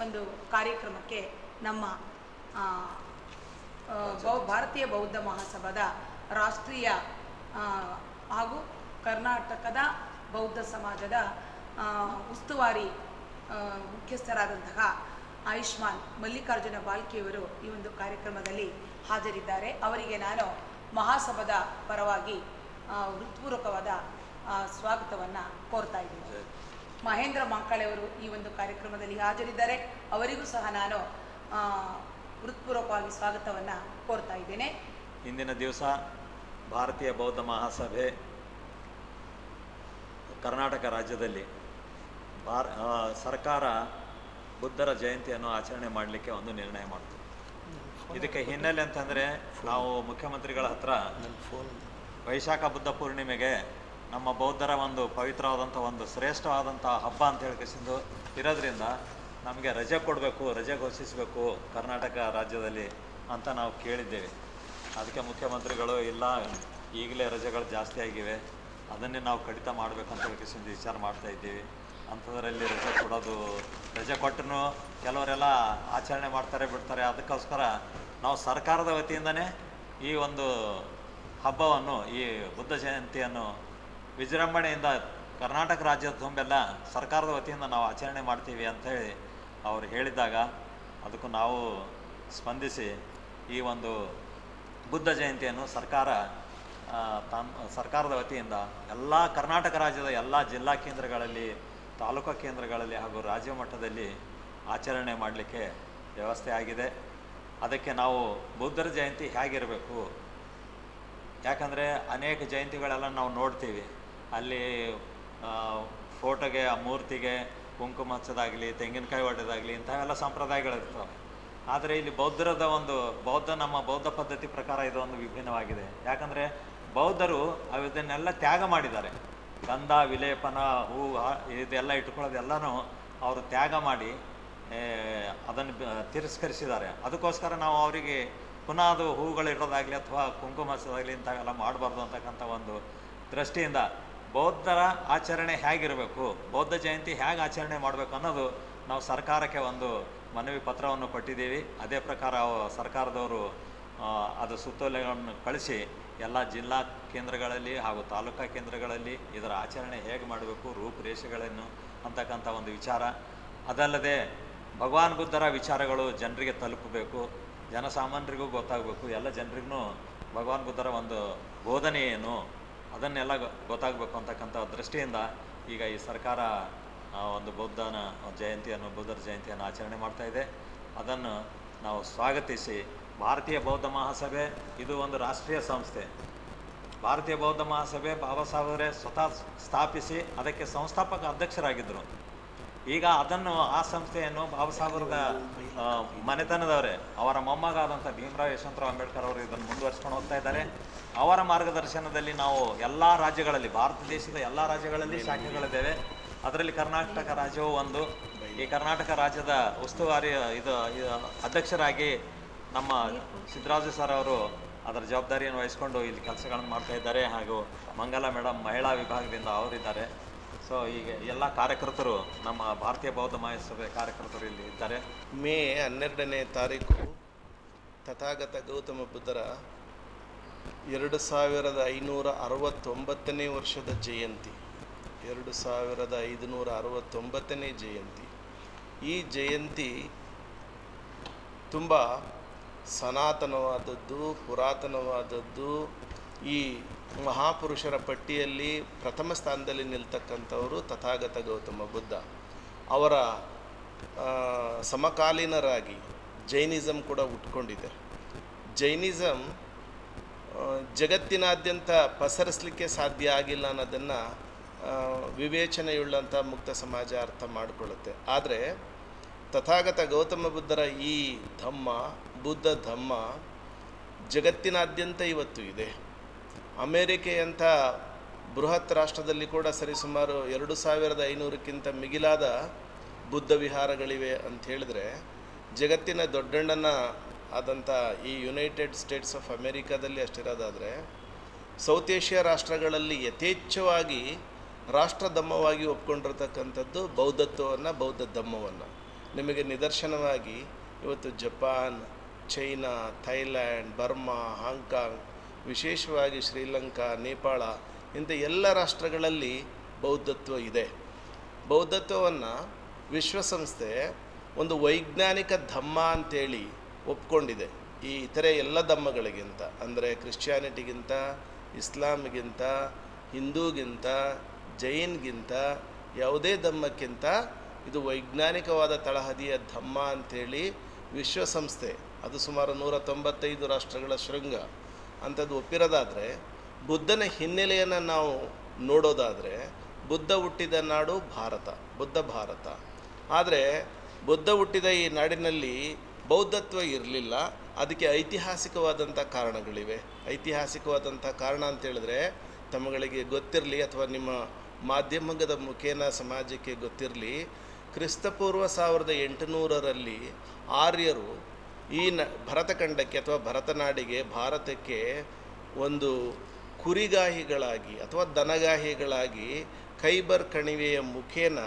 ಒಂದು ಕಾರ್ಯಕ್ರಮಕ್ಕೆ ನಮ್ಮ ಭಾರತೀಯ ಬೌದ್ಧ ಮಹಾಸಭಾದ ರಾಷ್ಟ್ರೀಯ ಹಾಗೂ ಕರ್ನಾಟಕದ ಬೌದ್ಧ ಸಮಾಜದ ಉಸ್ತುವಾರಿ ಮುಖ್ಯಸ್ಥರಾದಂತಹ ಆಯುಷ್ಮಾನ್ ಮಲ್ಲಿಕಾರ್ಜುನ ಬಾಲ್ಕಿಯವರು ಈ ಒಂದು ಕಾರ್ಯಕ್ರಮದಲ್ಲಿ ಹಾಜರಿದ್ದಾರೆ. ಅವರಿಗೆ ನಾನು ಮಹಾಸಭಾದ ಪರವಾಗಿ ಹೃತ್ಪೂರ್ವಕವಾದ ಸ್ವಾಗತವನ್ನು ಕೋರ್ತಾ ಇದ್ದೀನಿ. ಮಹೇಂದ್ರ ಮಾಂಕಾಳೆಯವರು ಈ ಒಂದು ಕಾರ್ಯಕ್ರಮದಲ್ಲಿ ಹಾಜರಿದ್ದಾರೆ. ಅವರಿಗೂ ಸಹ ನಾನು ಹೃತ್ಪೂರ್ವಕವಾಗಿ ಸ್ವಾಗತವನ್ನು ಕೋರ್ತಾ ಇದ್ದೇನೆ. ಇಂದಿನ ದಿವಸ ಭಾರತೀಯ ಬೌದ್ಧ ಮಹಾಸಭೆ ಕರ್ನಾಟಕ ರಾಜ್ಯದಲ್ಲಿ ಸರ್ಕಾರ ಬುದ್ಧರ ಜಯಂತಿಯನ್ನು ಆಚರಣೆ ಮಾಡಲಿಕ್ಕೆ ಒಂದು ನಿರ್ಣಯ ಮಾಡ್ತು. ಇದಕ್ಕೆ ಹಿನ್ನೆಲೆ ಅಂತಂದರೆ ನಾವು ಮುಖ್ಯಮಂತ್ರಿಗಳ ಹತ್ರ ವೈಶಾಖ ಬುದ್ಧ ಪೂರ್ಣಿಮೆಗೆ ನಮ್ಮ ಬೌದ್ಧರ ಒಂದು ಪವಿತ್ರವಾದಂಥ ಒಂದು ಶ್ರೇಷ್ಠವಾದಂಥ ಹಬ್ಬ ಅಂತ ಹೇಳಿಕೊಂಡು ಇರೋದ್ರಿಂದ ನಮಗೆ ರಜೆ ಕೊಡಬೇಕು, ರಜೆ ಘೋಷಿಸಬೇಕು ಕರ್ನಾಟಕ ರಾಜ್ಯದಲ್ಲಿ ಅಂತ ನಾವು ಕೇಳಿದ್ದೇವೆ. ಅದಕ್ಕೆ ಮುಖ್ಯಮಂತ್ರಿಗಳು ಇಲ್ಲ, ಈಗಲೇ ರಜೆಗಳು ಜಾಸ್ತಿ ಆಗಿವೆ, ಅದನ್ನೇ ನಾವು ಕಡಿತ ಮಾಡಬೇಕಂತ ಹೇಳಿಕೊಂಡು ವಿಚಾರ ಮಾಡ್ತಾ ಇದ್ದೀವಿ. ಅಂಥದ್ರಲ್ಲಿ ರಜೆ ಕೊಟ್ಟರು ಕೆಲವರೆಲ್ಲ ಆಚರಣೆ ಮಾಡ್ತಾರೆ ಬಿಡ್ತಾರೆ. ಅದಕ್ಕೋಸ್ಕರ ನಾವು ಸರ್ಕಾರದ ವತಿಯಿಂದನೇ ಈ ಒಂದು ಹಬ್ಬವನ್ನು, ಈ ಬುದ್ಧ ಜಯಂತಿಯನ್ನು ವಿಜೃಂಭಣೆಯಿಂದ ಕರ್ನಾಟಕ ರಾಜ್ಯದ ತುಂಬೆಲ್ಲ ಸರ್ಕಾರದ ವತಿಯಿಂದ ನಾವು ಆಚರಣೆ ಮಾಡ್ತೀವಿ ಅಂಥೇಳಿ ಅವರು ಹೇಳಿದಾಗ ಅದಕ್ಕೂ ನಾವು ಸ್ಪಂದಿಸಿ ಈ ಒಂದು ಬುದ್ಧ ಜಯಂತಿಯನ್ನು ಸರ್ಕಾರದ ವತಿಯಿಂದ ಎಲ್ಲ ಕರ್ನಾಟಕ ರಾಜ್ಯದ ಎಲ್ಲ ಜಿಲ್ಲಾ ಕೇಂದ್ರಗಳಲ್ಲಿ, ತಾಲೂಕು ಕೇಂದ್ರಗಳಲ್ಲಿ ಹಾಗೂ ರಾಜ್ಯ ಮಟ್ಟದಲ್ಲಿ ಆಚರಣೆ ಮಾಡಲಿಕ್ಕೆ ವ್ಯವಸ್ಥೆ ಆಗಿದೆ. ಅದಕ್ಕೆ ನಾವು ಬುದ್ಧರ ಜಯಂತಿ ಹೇಗಿರಬೇಕು, ಯಾಕಂದರೆ ಅನೇಕ ಜಯಂತಿಗಳೆಲ್ಲ ನಾವು ನೋಡ್ತೀವಿ, ಅಲ್ಲಿ ಫೋಟೋಗೆ, ಆ ಮೂರ್ತಿಗೆ ಕುಂಕುಮ ಹಚ್ಚೋದಾಗಲಿ, ತೆಂಗಿನಕಾಯಿ ಹೊಡೆದಾಗಲಿ ಇಂಥವೆಲ್ಲ ಸಂಪ್ರದಾಯಗಳಿರ್ತವೆ. ಆದರೆ ಇಲ್ಲಿ ನಮ್ಮ ಬೌದ್ಧ ಪದ್ಧತಿ ಪ್ರಕಾರ ಇದು ಒಂದು ವಿಭಿನ್ನವಾಗಿದೆ. ಯಾಕಂದರೆ ಬೌದ್ಧರು ಇದನ್ನೆಲ್ಲ ತ್ಯಾಗ ಮಾಡಿದ್ದಾರೆ. ಗಂಧ, ವಿಲೇಪನ, ಹೂವು ಇದೆಲ್ಲ ಇಟ್ಕೊಳ್ಳೋದೆಲ್ಲನೂ ಅವರು ತ್ಯಾಗ ಮಾಡಿ ಅದನ್ನು ತಿರಸ್ಕರಿಸಿದ್ದಾರೆ. ಅದಕ್ಕೋಸ್ಕರ ನಾವು ಅವರಿಗೆ ಪುನಃ ಅದು ಹೂಗಳಿಡೋದಾಗಲಿ ಅಥವಾ ಕುಂಕುಮ ಹಚ್ಚೋದಾಗಲಿ ಇಂಥವೆಲ್ಲ ಮಾಡಬಾರ್ದು ಅಂತಕ್ಕಂಥ ಒಂದು ದೃಷ್ಟಿಯಿಂದ ಬೌದ್ಧರ ಆಚರಣೆ ಹೇಗಿರಬೇಕು, ಬೌದ್ಧ ಜಯಂತಿ ಹೇಗೆ ಆಚರಣೆ ಮಾಡಬೇಕು ಅನ್ನೋದು ನಾವು ಸರ್ಕಾರಕ್ಕೆ ಒಂದು ಮನವಿ ಪತ್ರವನ್ನು ಕೊಟ್ಟಿದ್ದೀವಿ. ಅದೇ ಪ್ರಕಾರ ಸರ್ಕಾರದವರು ಅದು ಸುತ್ತೋಲೆಗಳನ್ನು ಕಳಿಸಿ ಎಲ್ಲ ಜಿಲ್ಲಾ ಕೇಂದ್ರಗಳಲ್ಲಿ ಹಾಗೂ ತಾಲೂಕಾ ಕೇಂದ್ರಗಳಲ್ಲಿ ಇದರ ಆಚರಣೆ ಹೇಗೆ ಮಾಡಬೇಕು, ರೂಪುರೇಷೆಗಳನ್ನು ಅಂತಕ್ಕಂಥ ಒಂದು ವಿಚಾರ. ಅದಲ್ಲದೆ ಭಗವಾನ್ ಬುದ್ಧರ ವಿಚಾರಗಳು ಜನರಿಗೆ ತಲುಪಬೇಕು, ಜನಸಾಮಾನ್ಯರಿಗೂ ಗೊತ್ತಾಗಬೇಕು, ಎಲ್ಲ ಜನರಿಗೂ ಭಗವಾನ್ ಬುದ್ಧರ ಒಂದು ಬೋಧನೆ ಏನು ಅದನ್ನೆಲ್ಲ ಗೊತ್ತಾಗಬೇಕು ಅಂತಕ್ಕಂಥ ದೃಷ್ಟಿಯಿಂದ ಈಗ ಈ ಸರ್ಕಾರ ಒಂದು ಬುದ್ಧರ ಜಯಂತಿಯನ್ನು ಆಚರಣೆ ಮಾಡ್ತಾ ಇದೆ. ಅದನ್ನು ನಾವು ಸ್ವಾಗತಿಸಿ ಭಾರತೀಯ ಬೌದ್ಧ ಮಹಾಸಭೆ ಇದು ಒಂದು ರಾಷ್ಟ್ರೀಯ ಸಂಸ್ಥೆ. ಭಾರತೀಯ ಬೌದ್ಧ ಮಹಾಸಭೆ ಬಾಬಾ ಸಾಹೇಬರೇ ಸ್ವತಃ ಸ್ಥಾಪಿಸಿ ಅದಕ್ಕೆ ಸಂಸ್ಥಾಪಕ ಅಧ್ಯಕ್ಷರಾಗಿದ್ದರು. ಈಗ ಆ ಸಂಸ್ಥೆಯನ್ನು ಬಾಬಾ ಸಾಹೇಬರದ ಮನೆತನದವರೇ, ಅವರ ಮೊಮ್ಮಗ ಆದಂಥ ಭೀಮರಾವ್ ಯಶವಂತರಾವ್ ಅಂಬೇಡ್ಕರ್ ಅವರು ಇದನ್ನು ಮುಂದುವರಿಸ್ಕೊಂಡು ಹೋಗ್ತಾ ಇದ್ದಾರೆ. ಅವರ ಮಾರ್ಗದರ್ಶನದಲ್ಲಿ ನಾವು ಎಲ್ಲ ರಾಜ್ಯಗಳಲ್ಲಿ, ಭಾರತ ದೇಶದ ಎಲ್ಲ ರಾಜ್ಯಗಳಲ್ಲಿ ಶಾಖೆಗಳಿದ್ದೇವೆ. ಅದರಲ್ಲಿ ಕರ್ನಾಟಕ ರಾಜ್ಯವು ಒಂದು. ಈ ಕರ್ನಾಟಕ ರಾಜ್ಯದ ಉಸ್ತುವಾರಿ ಅಧ್ಯಕ್ಷರಾಗಿ ನಮ್ಮ ಸಿದ್ದರಾಜು ಸರ್ ಅವರು ಅದರ ಜವಾಬ್ದಾರಿಯನ್ನು ವಹಿಸ್ಕೊಂಡು ಇಲ್ಲಿ ಕೆಲಸಗಳನ್ನು ಮಾಡ್ತಾ ಇದ್ದಾರೆ. ಹಾಗೂ ಮಂಗಲ ಮೇಡಮ್ ಮಹಿಳಾ ವಿಭಾಗದಿಂದ ಅವರಿದ್ದಾರೆ. ಸೊ ಈಗ ಎಲ್ಲ ಕಾರ್ಯಕರ್ತರು, ನಮ್ಮ ಭಾರತೀಯ ಬೌದ್ಧ ಮಹಾಸಭೆ ಕಾರ್ಯಕರ್ತರು ಇಲ್ಲಿ ಇದ್ದಾರೆ. ಮೇ 12ನೇ ತಾರೀಕು ತಥಾಗತ ಗೌತಮ ಬುದ್ಧರ 2569ನೇ ವರ್ಷದ ಜಯಂತಿ, 2569ನೇ ಜಯಂತಿ. ಈ ಜಯಂತಿ ತುಂಬ ಸನಾತನವಾದದ್ದು, ಪುರಾತನವಾದದ್ದು. ಈ ಮಹಾಪುರುಷರ ಪಟ್ಟಿಯಲ್ಲಿ ಪ್ರಥಮ ಸ್ಥಾನದಲ್ಲಿ ನಿಲ್ತಕ್ಕಂಥವರು ತಥಾಗತ ಗೌತಮ ಬುದ್ಧ. ಅವರ ಸಮಕಾಲೀನರಾಗಿ ಜೈನಿಸಮ್ ಕೂಡ ಹುಟ್ಕೊಂಡಿದೆ. ಜೈನಿಸಮ್ ಜಗತ್ತಿನಾದ್ಯಂತ ಪಸರಿಸಲಿಕ್ಕೆ ಸಾಧ್ಯ ಆಗಿಲ್ಲ ಅನ್ನೋದನ್ನು ವಿವೇಚನೆಯುಳ್ಳಂಥ ಮುಕ್ತ ಸಮಾಜ ಅರ್ಥ ಮಾಡಿಕೊಳ್ಳುತ್ತೆ. ಆದರೆ ತಥಾಗತ ಗೌತಮ ಬುದ್ಧರ ಈ ಧಮ್ಮ, ಬುದ್ಧ ಧಮ್ಮ ಜಗತ್ತಿನಾದ್ಯಂತ ಇವತ್ತು ಇದೆ. ಅಮೇರಿಕೆಯಂಥ ಬೃಹತ್ ರಾಷ್ಟ್ರದಲ್ಲಿ ಕೂಡ ಸರಿಸುಮಾರು 2500ಕ್ಕಿಂತ ಮಿಗಿಲಾದ ಬುದ್ಧ ವಿಹಾರಗಳಿವೆ ಅಂತ ಹೇಳಿದ್ರೆ, ಜಗತ್ತಿನ ದೊಡ್ಡಣ್ಣನ ಆದಂಥ ಈ ಯುನೈಟೆಡ್ ಸ್ಟೇಟ್ಸ್ ಆಫ್ ಅಮೇರಿಕಾದಲ್ಲಿ ಅಷ್ಟಿರೋದಾದರೆ, ಸೌತ್ ಏಷ್ಯಾ ರಾಷ್ಟ್ರಗಳಲ್ಲಿ ಯಥೇಚ್ಛವಾಗಿ ರಾಷ್ಟ್ರಧಮ್ಮವಾಗಿ ಒಪ್ಕೊಂಡಿರ್ತಕ್ಕಂಥದ್ದು ಬೌದ್ಧತ್ವವನ್ನು, ಬೌದ್ಧ ಧಮ್ಮವನ್ನು. ನಿಮಗೆ ನಿದರ್ಶನವಾಗಿ ಇವತ್ತು Japan, China, Thailand, Burma, Hong Kong, ವಿಶೇಷವಾಗಿ ಶ್ರೀಲಂಕಾ, ನೇಪಾಳ ಇಂಥ ಎಲ್ಲ ರಾಷ್ಟ್ರಗಳಲ್ಲಿ ಬೌದ್ಧತ್ವ ಇದೆ. ಬೌದ್ಧತ್ವವನ್ನು ವಿಶ್ವಸಂಸ್ಥೆ ಒಂದು ವೈಜ್ಞಾನಿಕ ಧಮ್ಮ ಅಂತೇಳಿ ಒಪ್ಕೊಂಡಿದೆ. ಈ ಇತರೆ ಎಲ್ಲ ಧಮ್ಮಗಳಿಗಿಂತ, ಅಂದರೆ ಕ್ರಿಶ್ಚಿಯಾನಿಟಿಗಿಂತ, ಇಸ್ಲಾಮಿಗಿಂತ, ಹಿಂದೂಗಿಂತ, ಜೈನ್ಗಿಂತ, ಯಾವುದೇ ಧಮ್ಮಕ್ಕಿಂತ ಇದು ವೈಜ್ಞಾನಿಕವಾದ ತಳಹದಿಯ ಧಮ್ಮ ಅಂಥೇಳಿ ವಿಶ್ವಸಂಸ್ಥೆ, ಅದು ಸುಮಾರು 195 ರಾಷ್ಟ್ರಗಳ ಶೃಂಗ ಅಂಥದ್ದು ಒಪ್ಪಿರೋದಾದರೆ, ಬುದ್ಧನ ಹಿನ್ನೆಲೆಯನ್ನು ನಾವು ನೋಡೋದಾದರೆ ಬುದ್ಧ ಹುಟ್ಟಿದ ನಾಡು ಭಾರತ, ಬುದ್ಧ ಭಾರತ. ಆದರೆ ಬುದ್ಧ ಹುಟ್ಟಿದ ಈ ನಾಡಿನಲ್ಲಿ ಬೌದ್ಧತ್ವ ಇರಲಿಲ್ಲ. ಅದಕ್ಕೆ ಐತಿಹಾಸಿಕವಾದಂಥ ಕಾರಣಗಳಿವೆ. ಐತಿಹಾಸಿಕವಾದಂಥ ಕಾರಣ ಅಂತೇಳಿದ್ರೆ ತಮ್ಮಗಳಿಗೆ ಗೊತ್ತಿರಲಿ, ಅಥವಾ ನಿಮ್ಮ ಮಾಧ್ಯಮದ ಮುಖೇನ ಸಮಾಜಕ್ಕೆ ಗೊತ್ತಿರಲಿ, ಕ್ರಿಸ್ತಪೂರ್ವ 1800ರಲ್ಲಿ ಆರ್ಯರು ಈ ಭರತಖಂಡಕ್ಕೆ ಅಥವಾ ಭರತನಾಡಿಗೆ, ಭಾರತಕ್ಕೆ ಒಂದು ಕುರಿಗಾಹಿಗಳಾಗಿ ಅಥವಾ ದನಗಾಹಿಗಳಾಗಿ ಖೈಬರ್ ಕಣಿವೆಯ ಮುಖೇನ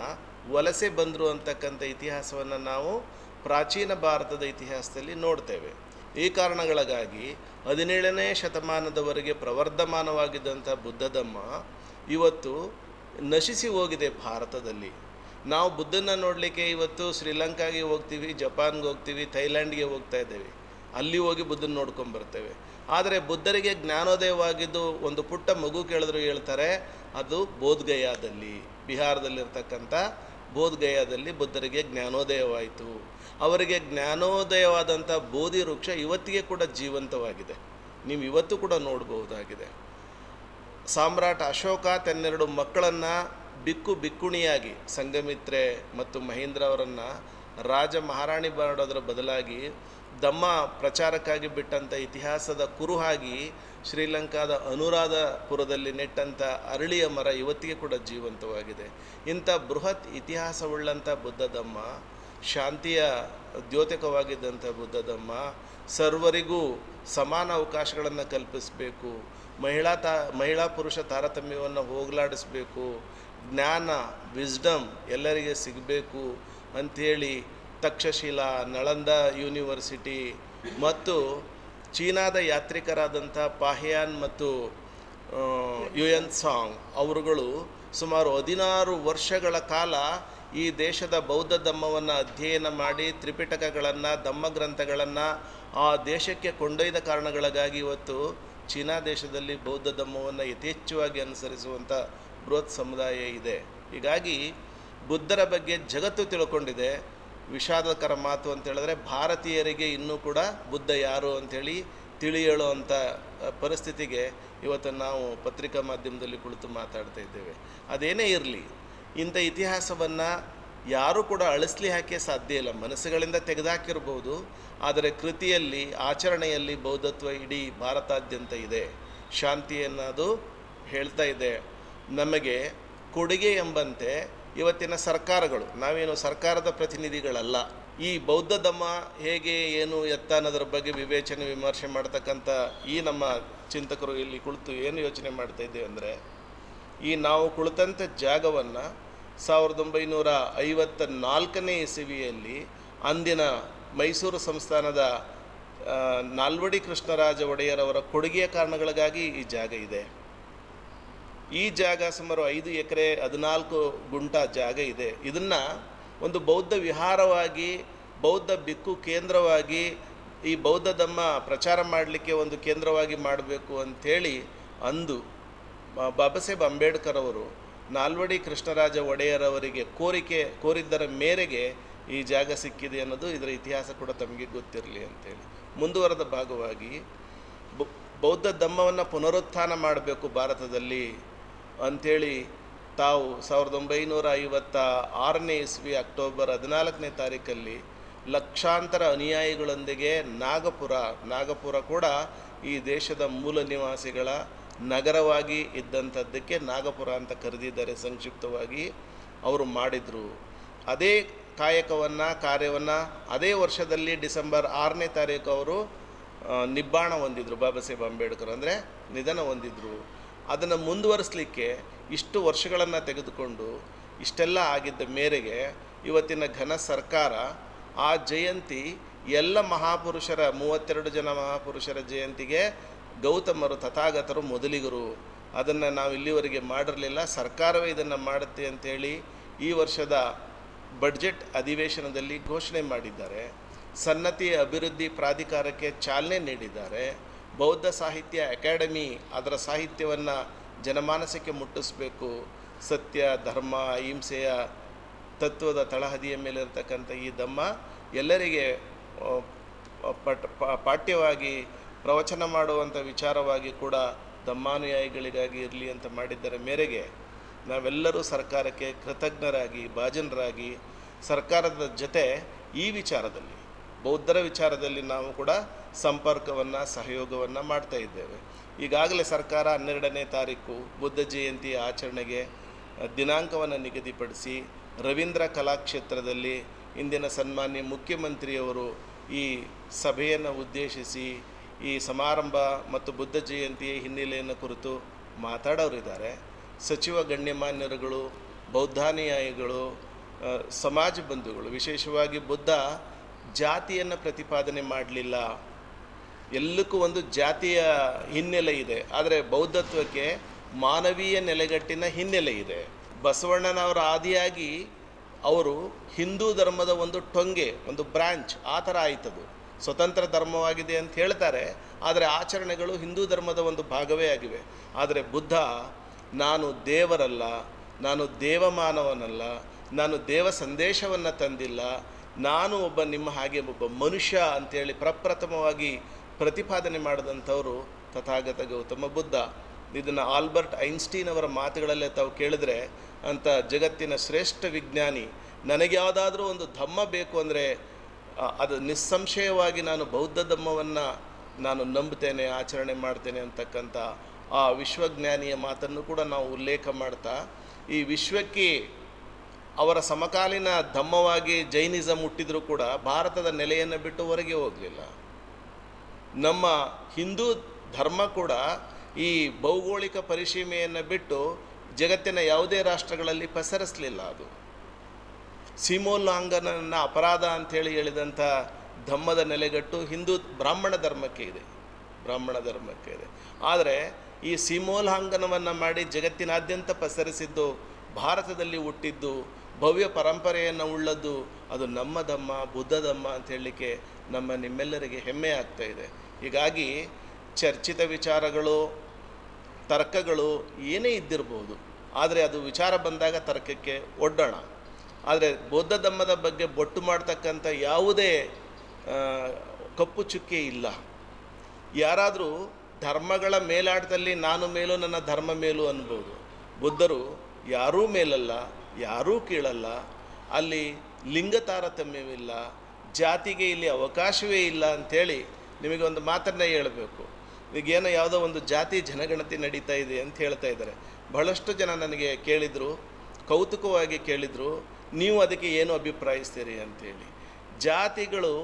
ವಲಸೆ ಬಂದರು ಅಂತಕ್ಕಂಥ ಇತಿಹಾಸವನ್ನು ನಾವು ಪ್ರಾಚೀನ ಭಾರತದ ಇತಿಹಾಸದಲ್ಲಿ ನೋಡ್ತೇವೆ. ಈ ಕಾರಣಗಳಿಗಾಗಿ 17ನೇ ಶತಮಾನದವರೆಗೆ ಪ್ರವರ್ಧಮಾನವಾಗಿದ್ದಂಥ ಬುದ್ಧ ಧಮ್ಮ ಇವತ್ತು ನಶಿಸಿ ಹೋಗಿದೆ ಭಾರತದಲ್ಲಿ. ನಾವು ಬುದ್ಧನ ನೋಡಲಿಕ್ಕೆ ಇವತ್ತು ಶ್ರೀಲಂಕಾಗೆ ಹೋಗ್ತೀವಿ, ಜಪಾನ್ಗೆ ಹೋಗ್ತೀವಿ, ಥೈಲ್ಯಾಂಡ್ಗೆ ಹೋಗ್ತಾ ಇದ್ದೇವೆ, ಅಲ್ಲಿ ಹೋಗಿ ಬುದ್ಧನ ನೋಡ್ಕೊಂಬರ್ತೇವೆ. ಆದರೆ ಬುದ್ಧರಿಗೆ ಜ್ಞಾನೋದಯವಾಗಿದ್ದು ಒಂದು ಪುಟ್ಟ ಮಗು ಕೇಳಿದ್ರು ಹೇಳ್ತಾರೆ, ಅದು ಬೋಧ್ಗಯಾದಲ್ಲಿ, ಬಿಹಾರದಲ್ಲಿರ್ತಕ್ಕಂಥ ಬೋಧ್ಗಯಾದಲ್ಲಿ ಬುದ್ಧರಿಗೆ ಜ್ಞಾನೋದಯವಾಯಿತು. ಅವರಿಗೆ ಜ್ಞಾನೋದಯವಾದಂಥ ಬೋಧಿ ವೃಕ್ಷ ಇವತ್ತಿಗೆ ಕೂಡ ಜೀವಂತವಾಗಿದೆ, ನೀವು ಇವತ್ತು ಕೂಡ ನೋಡಬಹುದಾಗಿದೆ. ಸಾಮ್ರಾಟ್ ಅಶೋಕ ತನ್ನೆರಡು ಮಕ್ಕಳನ್ನು ಬಿಕ್ಕುಣಿಯಾಗಿ ಸಂಘಮಿತ್ರೆ ಮತ್ತು ಮಹೇಂದ್ರ ಅವರನ್ನು ರಾಜ ಮಹಾರಾಣಿ ಮಾಡೋದರ ಬದಲಾಗಿ ಧಮ್ಮ ಪ್ರಚಾರಕ್ಕಾಗಿ ಬಿಟ್ಟಂಥ ಇತಿಹಾಸದ ಕುರುಹಾಗಿ ಶ್ರೀಲಂಕಾದ ಅನುರಾಧಪುರದಲ್ಲಿ ನೆಟ್ಟಂಥ ಅರಳಿಯ ಮರ ಇವತ್ತಿಗೆ ಕೂಡ ಜೀವಂತವಾಗಿದೆ. ಇಂಥ ಬೃಹತ್ ಇತಿಹಾಸವುಳ್ಳಂಥ ಬುದ್ಧ ಧಮ್ಮ, ಶಾಂತಿಯ ದ್ಯೋತಕವಾಗಿದ್ದಂಥ ಬುದ್ಧ ಧಮ್ಮ, ಸರ್ವರಿಗೂ ಸಮಾನ ಅವಕಾಶಗಳನ್ನು ಕಲ್ಪಿಸಬೇಕು, ಮಹಿಳಾ ಪುರುಷ ತಾರತಮ್ಯವನ್ನು ಹೋಗಲಾಡಿಸಬೇಕು, ಜ್ಞಾನ ವಿಸ್ಡಮ್ ಎಲ್ಲರಿಗೆ ಸಿಗಬೇಕು ಅಂಥೇಳಿ ತಕ್ಷಶಿಲಾ, ನಳಂದ ಯೂನಿವರ್ಸಿಟಿ ಮತ್ತು ಚೀನಾದ ಯಾತ್ರಿಕರಾದಂಥ ಪಾಹಿಯಾನ್ ಮತ್ತು ಯುಯನ್ ಸಾಂಗ್ ಅವರುಗಳು ಸುಮಾರು 16 ವರ್ಷಗಳ ಕಾಲ ಈ ದೇಶದ ಬೌದ್ಧ ಧಮ್ಮವನ್ನು ಅಧ್ಯಯನ ಮಾಡಿ ತ್ರಿಪಿಟಕಗಳನ್ನು, ಧಮ್ಮಗ್ರಂಥಗಳನ್ನು ಆ ದೇಶಕ್ಕೆ ಕೊಂಡೊಯ್ದ ಕಾರಣಗಳಿಗಾಗಿ ಇವತ್ತು ಚೀನಾ ದೇಶದಲ್ಲಿ ಬೌದ್ಧ ಧಮ್ಮವನ್ನು ಯಥೇಚ್ಛವಾಗಿ ಅನುಸರಿಸುವಂಥ ಬೃಹತ್ ಸಮುದಾಯ ಇದೆ. ಹೀಗಾಗಿ ಬುದ್ಧರ ಬಗ್ಗೆ ಜಗತ್ತು ತಿಳ್ಕೊಂಡಿದೆ. ವಿಷಾದಕರ ಮಾತು ಅಂತ ಹೇಳಿದ್ರೆ ಭಾರತೀಯರಿಗೆ ಇನ್ನೂ ಕೂಡ ಬುದ್ಧ ಯಾರು ಅಂಥೇಳಿ ಹೇಳುವಂಥ ಪರಿಸ್ಥಿತಿಗೆ ಇವತ್ತು ನಾವು ಪತ್ರಿಕಾ ಮಾಧ್ಯಮದಲ್ಲಿ ಕುಳಿತು ಮಾತಾಡ್ತಾ ಇದ್ದೇವೆ. ಅದೇನೇ ಇರಲಿ, ಇಂಥ ಇತಿಹಾಸವನ್ನು ಯಾರೂ ಕೂಡ ಅಳಿಸ್ಲಿ ಹಾಕೇ ಸಾಧ್ಯ ಇಲ್ಲ. ಮನಸ್ಸುಗಳಿಂದ ತೆಗೆದುಹಾಕಿರ್ಬೋದು, ಆದರೆ ಕೃತಿಯಲ್ಲಿ, ಆಚರಣೆಯಲ್ಲಿ ಬೌದ್ಧತ್ವ ಇಡೀ ಭಾರತಾದ್ಯಂತ ಇದೆ. ಶಾಂತಿಯನ್ನು ಅದು ಹೇಳ್ತಾ ಇದೆ. ನಮಗೆ ಕೊಡುಗೆ ಎಂಬಂತೆ ಇವತ್ತಿನ ಸರ್ಕಾರಗಳು, ನಾವೇನು ಸರ್ಕಾರದ ಪ್ರತಿನಿಧಿಗಳಲ್ಲ, ಈ ಬೌದ್ಧ ಧಮ್ಮ ಹೇಗೆ ಏನು ಎತ್ತ ಅನ್ನೋದ್ರ ಬಗ್ಗೆ ವಿವೇಚನೆ ವಿಮರ್ಶೆ ಮಾಡ್ತಕ್ಕಂಥ ಈ ನಮ್ಮ ಚಿಂತಕರು ಇಲ್ಲಿ ಕುಳಿತು ಏನು ಯೋಚನೆ ಮಾಡ್ತಾ ಇದ್ದೇವೆ ಅಂದರೆ, ಈ ನಾವು ಕುಳಿತಂಥ ಜಾಗವನ್ನು 1954ನೇ ಇಸವಿಯಲ್ಲಿ ಅಂದಿನ ಮೈಸೂರು ಸಂಸ್ಥಾನದ ನಾಲ್ವಡಿ ಕೃಷ್ಣರಾಜ ಒಡೆಯರವರ ಕೊಡುಗೆಯ ಕಾರಣಗಳಿಗಾಗಿ ಈ ಜಾಗ ಇದೆ. ಈ ಜಾಗ ಸುಮಾರು 5 ಎಕರೆ 14 ಗುಂಟ ಜಾಗ ಇದೆ. ಇದನ್ನು ಒಂದು ಬೌದ್ಧ ವಿಹಾರವಾಗಿ, ಬೌದ್ಧ ಬಿಕ್ಕು ಕೇಂದ್ರವಾಗಿ, ಈ ಬೌದ್ಧ ಧಮ್ಮ ಪ್ರಚಾರ ಮಾಡಲಿಕ್ಕೆ ಒಂದು ಕೇಂದ್ರವಾಗಿ ಮಾಡಬೇಕು ಅಂಥೇಳಿ ಅಂದು ಬಾಬಾ ಸಾಹೇಬ್ ಅಂಬೇಡ್ಕರ್ ಅವರು ನಾಲ್ವಡಿ ಕೃಷ್ಣರಾಜ ಒಡೆಯರವರಿಗೆ ಕೋರಿದ್ದರ ಮೇರೆಗೆ ಈ ಜಾಗ ಸಿಕ್ಕಿದೆ ಅನ್ನೋದು ಇದರ ಇತಿಹಾಸ ಕೂಡ ತಮಗೆ ಗೊತ್ತಿರಲಿ ಅಂತೇಳಿ. ಮುಂದುವರೆದ ಭಾಗವಾಗಿ ಬೌದ್ಧ ಧಮ್ಮವನ್ನು ಪುನರುತ್ಥಾನ ಮಾಡಬೇಕು ಭಾರತದಲ್ಲಿ ಅಂಥೇಳಿ ತಾವು 1956ನೇ ಇಸ್ವಿ ಅಕ್ಟೋಬರ್ 14ನೇ ತಾರೀಕಲ್ಲಿ ಲಕ್ಷಾಂತರ ಅನುಯಾಯಿಗಳೊಂದಿಗೆ ನಾಗಪುರ ಕೂಡ ಈ ದೇಶದ ಮೂಲ ನಿವಾಸಿಗಳ ನಗರವಾಗಿ ಇದ್ದಂಥದ್ದಕ್ಕೆ ನಾಗಪುರ ಅಂತ ಕರೆದಿದ್ದಾರೆ ಸಂಕ್ಷಿಪ್ತವಾಗಿ. ಅವರು ಮಾಡಿದರು ಅದೇ ಕಾರ್ಯವನ್ನು ಅದೇ ವರ್ಷದಲ್ಲಿ ಡಿಸೆಂಬರ್ 6ನೇ ತಾರೀಕು ಅವರು ನಿಬ್ಬಾಣ ಹೊಂದಿದ್ರು. ಬಾಬಾ ಸಾಹೇಬ್ ಅಂಬೇಡ್ಕರ್ ಅಂದರೆ ನಿಧನ ಹೊಂದಿದ್ರು. ಅದನ್ನು ಮುಂದುವರಿಸಲಿಕ್ಕೆ ಇಷ್ಟು ವರ್ಷಗಳನ್ನು ತೆಗೆದುಕೊಂಡು ಇಷ್ಟೆಲ್ಲ ಆಗಿದ್ದ ಮೇರೆಗೆ ಇವತ್ತಿನ ಘನ ಸರ್ಕಾರ ಆ ಜಯಂತಿ ಎಲ್ಲ ಮಹಾಪುರುಷರ 32 ಜನ ಮಹಾಪುರುಷರ ಜಯಂತಿಗೆ ಗೌತಮರು ತಥಾಗತರು ಮೊದಲಿಗರು, ಅದನ್ನು ನಾವು ಇಲ್ಲಿವರೆಗೆ ಮಾಡಿರಲಿಲ್ಲ, ಸರ್ಕಾರವೇ ಇದನ್ನು ಮಾಡುತ್ತೆ ಅಂಥೇಳಿ ಈ ವರ್ಷದ ಬಡ್ಜೆಟ್ ಅಧಿವೇಶನದಲ್ಲಿ ಘೋಷಣೆ ಮಾಡಿದ್ದಾರೆ. ಸನ್ನತಿ ಅಭಿವೃದ್ಧಿ ಪ್ರಾಧಿಕಾರಕ್ಕೆ ಚಾಲನೆ ನೀಡಿದ್ದಾರೆ. ಬೌದ್ಧ ಸಾಹಿತ್ಯ ಅಕಾಡೆಮಿ ಅದರ ಸಾಹಿತ್ಯವನ್ನು ಜನಮಾನಸಕ್ಕೆ ಮುಟ್ಟಿಸಬೇಕು. ಸತ್ಯ, ಧರ್ಮ, ಅಹಿಂಸೆಯ ತತ್ವದ ತಳಹದಿಯ ಮೇಲಿರ್ತಕ್ಕಂಥ ಈ ಧಮ್ಮ ಎಲ್ಲರಿಗೆ ಪಾಠ್ಯವಾಗಿ ಪ್ರವಚನ ಮಾಡುವಂಥ ವಿಚಾರವಾಗಿ ಕೂಡ ಧಮ್ಮಾನುಯಾಯಿಗಳಿಗಾಗಿ ಇರಲಿ ಅಂತ ಮಾಡಿದ್ದರ ಮೇರೆಗೆ ನಾವೆಲ್ಲರೂ ಸರ್ಕಾರಕ್ಕೆ ಕೃತಜ್ಞರಾಗಿ ಭಾಜನರಾಗಿ ಸರ್ಕಾರದ ಜೊತೆ ಈ ವಿಚಾರದಲ್ಲಿ ಬೌದ್ಧರ ವಿಚಾರದಲ್ಲಿ ನಾವು ಕೂಡ ಸಂಪರ್ಕವನ್ನು ಸಹಯೋಗವನ್ನು ಮಾಡ್ತಾ ಇದ್ದೇವೆ. ಈಗಾಗಲೇ ಸರ್ಕಾರ 12ನೇ ತಾರೀಕು ಬುದ್ಧ ಜಯಂತಿ ಆಚರಣೆಗೆ ದಿನಾಂಕವನ್ನು ನಿಗದಿಪಡಿಸಿ ರವೀಂದ್ರ ಕಲಾಕ್ಷೇತ್ರದಲ್ಲಿ ಇಂದಿನ ಸನ್ಮಾನ್ಯ ಮುಖ್ಯಮಂತ್ರಿಯವರು ಈ ಸಭೆಯನ್ನು ಉದ್ದೇಶಿಸಿ ಈ ಸಮಾರಂಭ ಮತ್ತು ಬುದ್ಧ ಜಯಂತಿಯ ಹಿನ್ನೆಲೆಯನ್ನು ಕುರಿತು ಮಾತಾಡೋರಿದ್ದಾರೆ. ಸಚಿವ ಗಣ್ಯಮಾನ್ಯರುಗಳು, ಬೌದ್ಧಾನುಯಾಯಿಗಳು, ಸಮಾಜ ಬಂಧುಗಳು, ವಿಶೇಷವಾಗಿ ಬುದ್ಧ ಜಾತಿಯನ್ನು ಪ್ರತಿಪಾದನೆ ಮಾಡಲಿಲ್ಲ. ಎಲ್ಲಕ್ಕೂ ಒಂದು ಜಾತಿಯ ಹಿನ್ನೆಲೆ ಇದೆ, ಆದರೆ ಬೌದ್ಧತ್ವಕ್ಕೆ ಮಾನವೀಯ ನೆಲೆಗಟ್ಟಿನ ಹಿನ್ನೆಲೆ ಇದೆ. ಬಸವಣ್ಣನವರ ಆದಿಯಾಗಿ ಅವರು ಹಿಂದೂ ಧರ್ಮದ ಒಂದು ಟೊಂಗೆ, ಒಂದು ಬ್ರಾಂಚ್ ಆ ಥರ ಆಯ್ತದು. ಸ್ವತಂತ್ರ ಧರ್ಮವಾಗಿದೆ ಅಂತ ಹೇಳ್ತಾರೆ, ಆದರೆ ಆಚರಣೆಗಳು ಹಿಂದೂ ಧರ್ಮದ ಒಂದು ಭಾಗವೇ ಆಗಿವೆ. ಆದರೆ ಬುದ್ಧ ನಾನು ದೇವರಲ್ಲ, ನಾನು ದೇವಮಾನವನಲ್ಲ, ನಾನು ದೇವ ಸಂದೇಶವನ್ನು ತಂದಿಲ್ಲ, ನಾನು ಒಬ್ಬ ನಿಮ್ಮ ಹಾಗೆ ಒಬ್ಬ ಮನುಷ್ಯ ಅಂಥೇಳಿ ಪ್ರಪ್ರಥಮವಾಗಿ ಪ್ರತಿಪಾದನೆ ಮಾಡಿದಂಥವರು ತಥಾಗತ ಗೌತಮ ಬುದ್ಧ. ಇದನ್ನು ಆಲ್ಬರ್ಟ್ ಐನ್ಸ್ಟೀನ್ ಅವರ ಮಾತುಗಳಲ್ಲೇ ತಾವು ಕೇಳಿದ್ರೆ, ಅಂಥ ಜಗತ್ತಿನ ಶ್ರೇಷ್ಠ ವಿಜ್ಞಾನಿ, ನನಗೆ ಯಾವುದಾದ್ರೂ ಒಂದು ಧಮ್ಮ ಬೇಕು ಅಂದರೆ ಅದು ನಿಸ್ಸಂಶಯವಾಗಿ ನಾನು ಬೌದ್ಧ ಧಮ್ಮವನ್ನು ನಾನು ನಂಬುತ್ತೇನೆ, ಆಚರಣೆ ಮಾಡ್ತೇನೆ ಅಂತಕ್ಕಂಥ ಆ ವಿಶ್ವಜ್ಞಾನಿಯ ಮಾತನ್ನು ಕೂಡ ನಾವು ಉಲ್ಲೇಖ ಮಾಡ್ತಾ, ಈ ವಿಶ್ವಕ್ಕೆ ಅವರ ಸಮಕಾಲೀನ ಧಮ್ಮವಾಗಿ ಜೈನಿಸಮ್ ಹುಟ್ಟಿದರೂ ಕೂಡ ಭಾರತದ ನೆಲೆಯನ್ನು ಬಿಟ್ಟು ಹೊರಗೆ ಹೋಗಲಿಲ್ಲ. ನಮ್ಮ ಹಿಂದೂ ಧರ್ಮ ಕೂಡ ಈ ಭೌಗೋಳಿಕ ಪರಿಸೀಮೆಯನ್ನು ಬಿಟ್ಟು ಜಗತ್ತಿನ ಯಾವುದೇ ರಾಷ್ಟ್ರಗಳಲ್ಲಿ ಪಸರಿಸಲಿಲ್ಲ. ಅದು ಸೀಮೋಲ್ಲಂಘನವನ್ನು ಅಪರಾಧ ಅಂಥೇಳಿ ಹೇಳಿದಂಥ ಧಮ್ಮದ ನೆಲೆಗಟ್ಟು ಹಿಂದೂ ಬ್ರಾಹ್ಮಣ ಧರ್ಮಕ್ಕೆ ಇದೆ. ಆದರೆ ಈ ಸೀಮೋಲ್ಲಂಘನವನ್ನು ಮಾಡಿ ಜಗತ್ತಿನಾದ್ಯಂತ ಪಸರಿಸಿದ್ದು, ಭಾರತದಲ್ಲಿ ಹುಟ್ಟಿದ್ದು, ಭವ್ಯ ಪರಂಪರೆಯನ್ನು ಉಳ್ಳದ್ದು ಅದು ನಮ್ಮ ಧಮ್ಮ, ಬುದ್ಧ ಧಮ್ಮ ಅಂತ ಹೇಳಲಿಕ್ಕೆ ನಿಮ್ಮೆಲ್ಲರಿಗೆ ಹೆಮ್ಮೆ ಆಗ್ತಾ ಇದೆ. ಹೀಗಾಗಿ ಚರ್ಚಿತ ವಿಚಾರಗಳು, ತರ್ಕಗಳು ಏನೇ ಇದ್ದಿರ್ಬೋದು, ಆದರೆ ಅದು ವಿಚಾರ ಬಂದಾಗ ತರ್ಕಕ್ಕೆ ಒಡ್ಡೋಣ. ಆದರೆ ಬೌದ್ಧ ಧಮ್ಮದ ಬಗ್ಗೆ ಬೊಟ್ಟು ಮಾಡ್ತಕ್ಕಂಥ ಯಾವುದೇ ಕಪ್ಪು ಚುಕ್ಕೆ ಇಲ್ಲ. ಯಾರಾದರೂ ಧರ್ಮಗಳ ಮೇಲಾಟದಲ್ಲಿ ನಾನು ಮೇಲೂ ನನ್ನ ಧರ್ಮ ಮೇಲೂ ಅನ್ಬೋದು. ಬುದ್ಧರು ಯಾರೂ ಮೇಲಲ್ಲ, ಯಾರೂ ಕೀಳಲ್ಲ, ಅಲ್ಲಿ ಲಿಂಗ ತಾರತಮ್ಯವಿಲ್ಲ, ಜಾತಿಗೆ ಇಲ್ಲಿ ಅವಕಾಶವೇ ಇಲ್ಲ ಅಂಥೇಳಿ ನಿಮಗೆ ಒಂದು ಮಾತನ್ನು ಹೇಳಬೇಕು. ಈಗೇನೋ ಯಾವುದೋ ಒಂದು ಜಾತಿ ಜನಗಣತಿ ನಡೀತಾ ಇದೆ ಅಂತ ಹೇಳ್ತಾ ಇದ್ದಾರೆ. ಬಹಳಷ್ಟು ಜನ ನನಗೆ ಕೇಳಿದರು, ಕೌತುಕವಾಗಿ ಕೇಳಿದರು, ನೀವು ಅದಕ್ಕೆ ಏನು ಅಭಿಪ್ರಾಯಿಸ್ತೀರಿ ಅಂಥೇಳಿ. ಜಾತಿಗಳು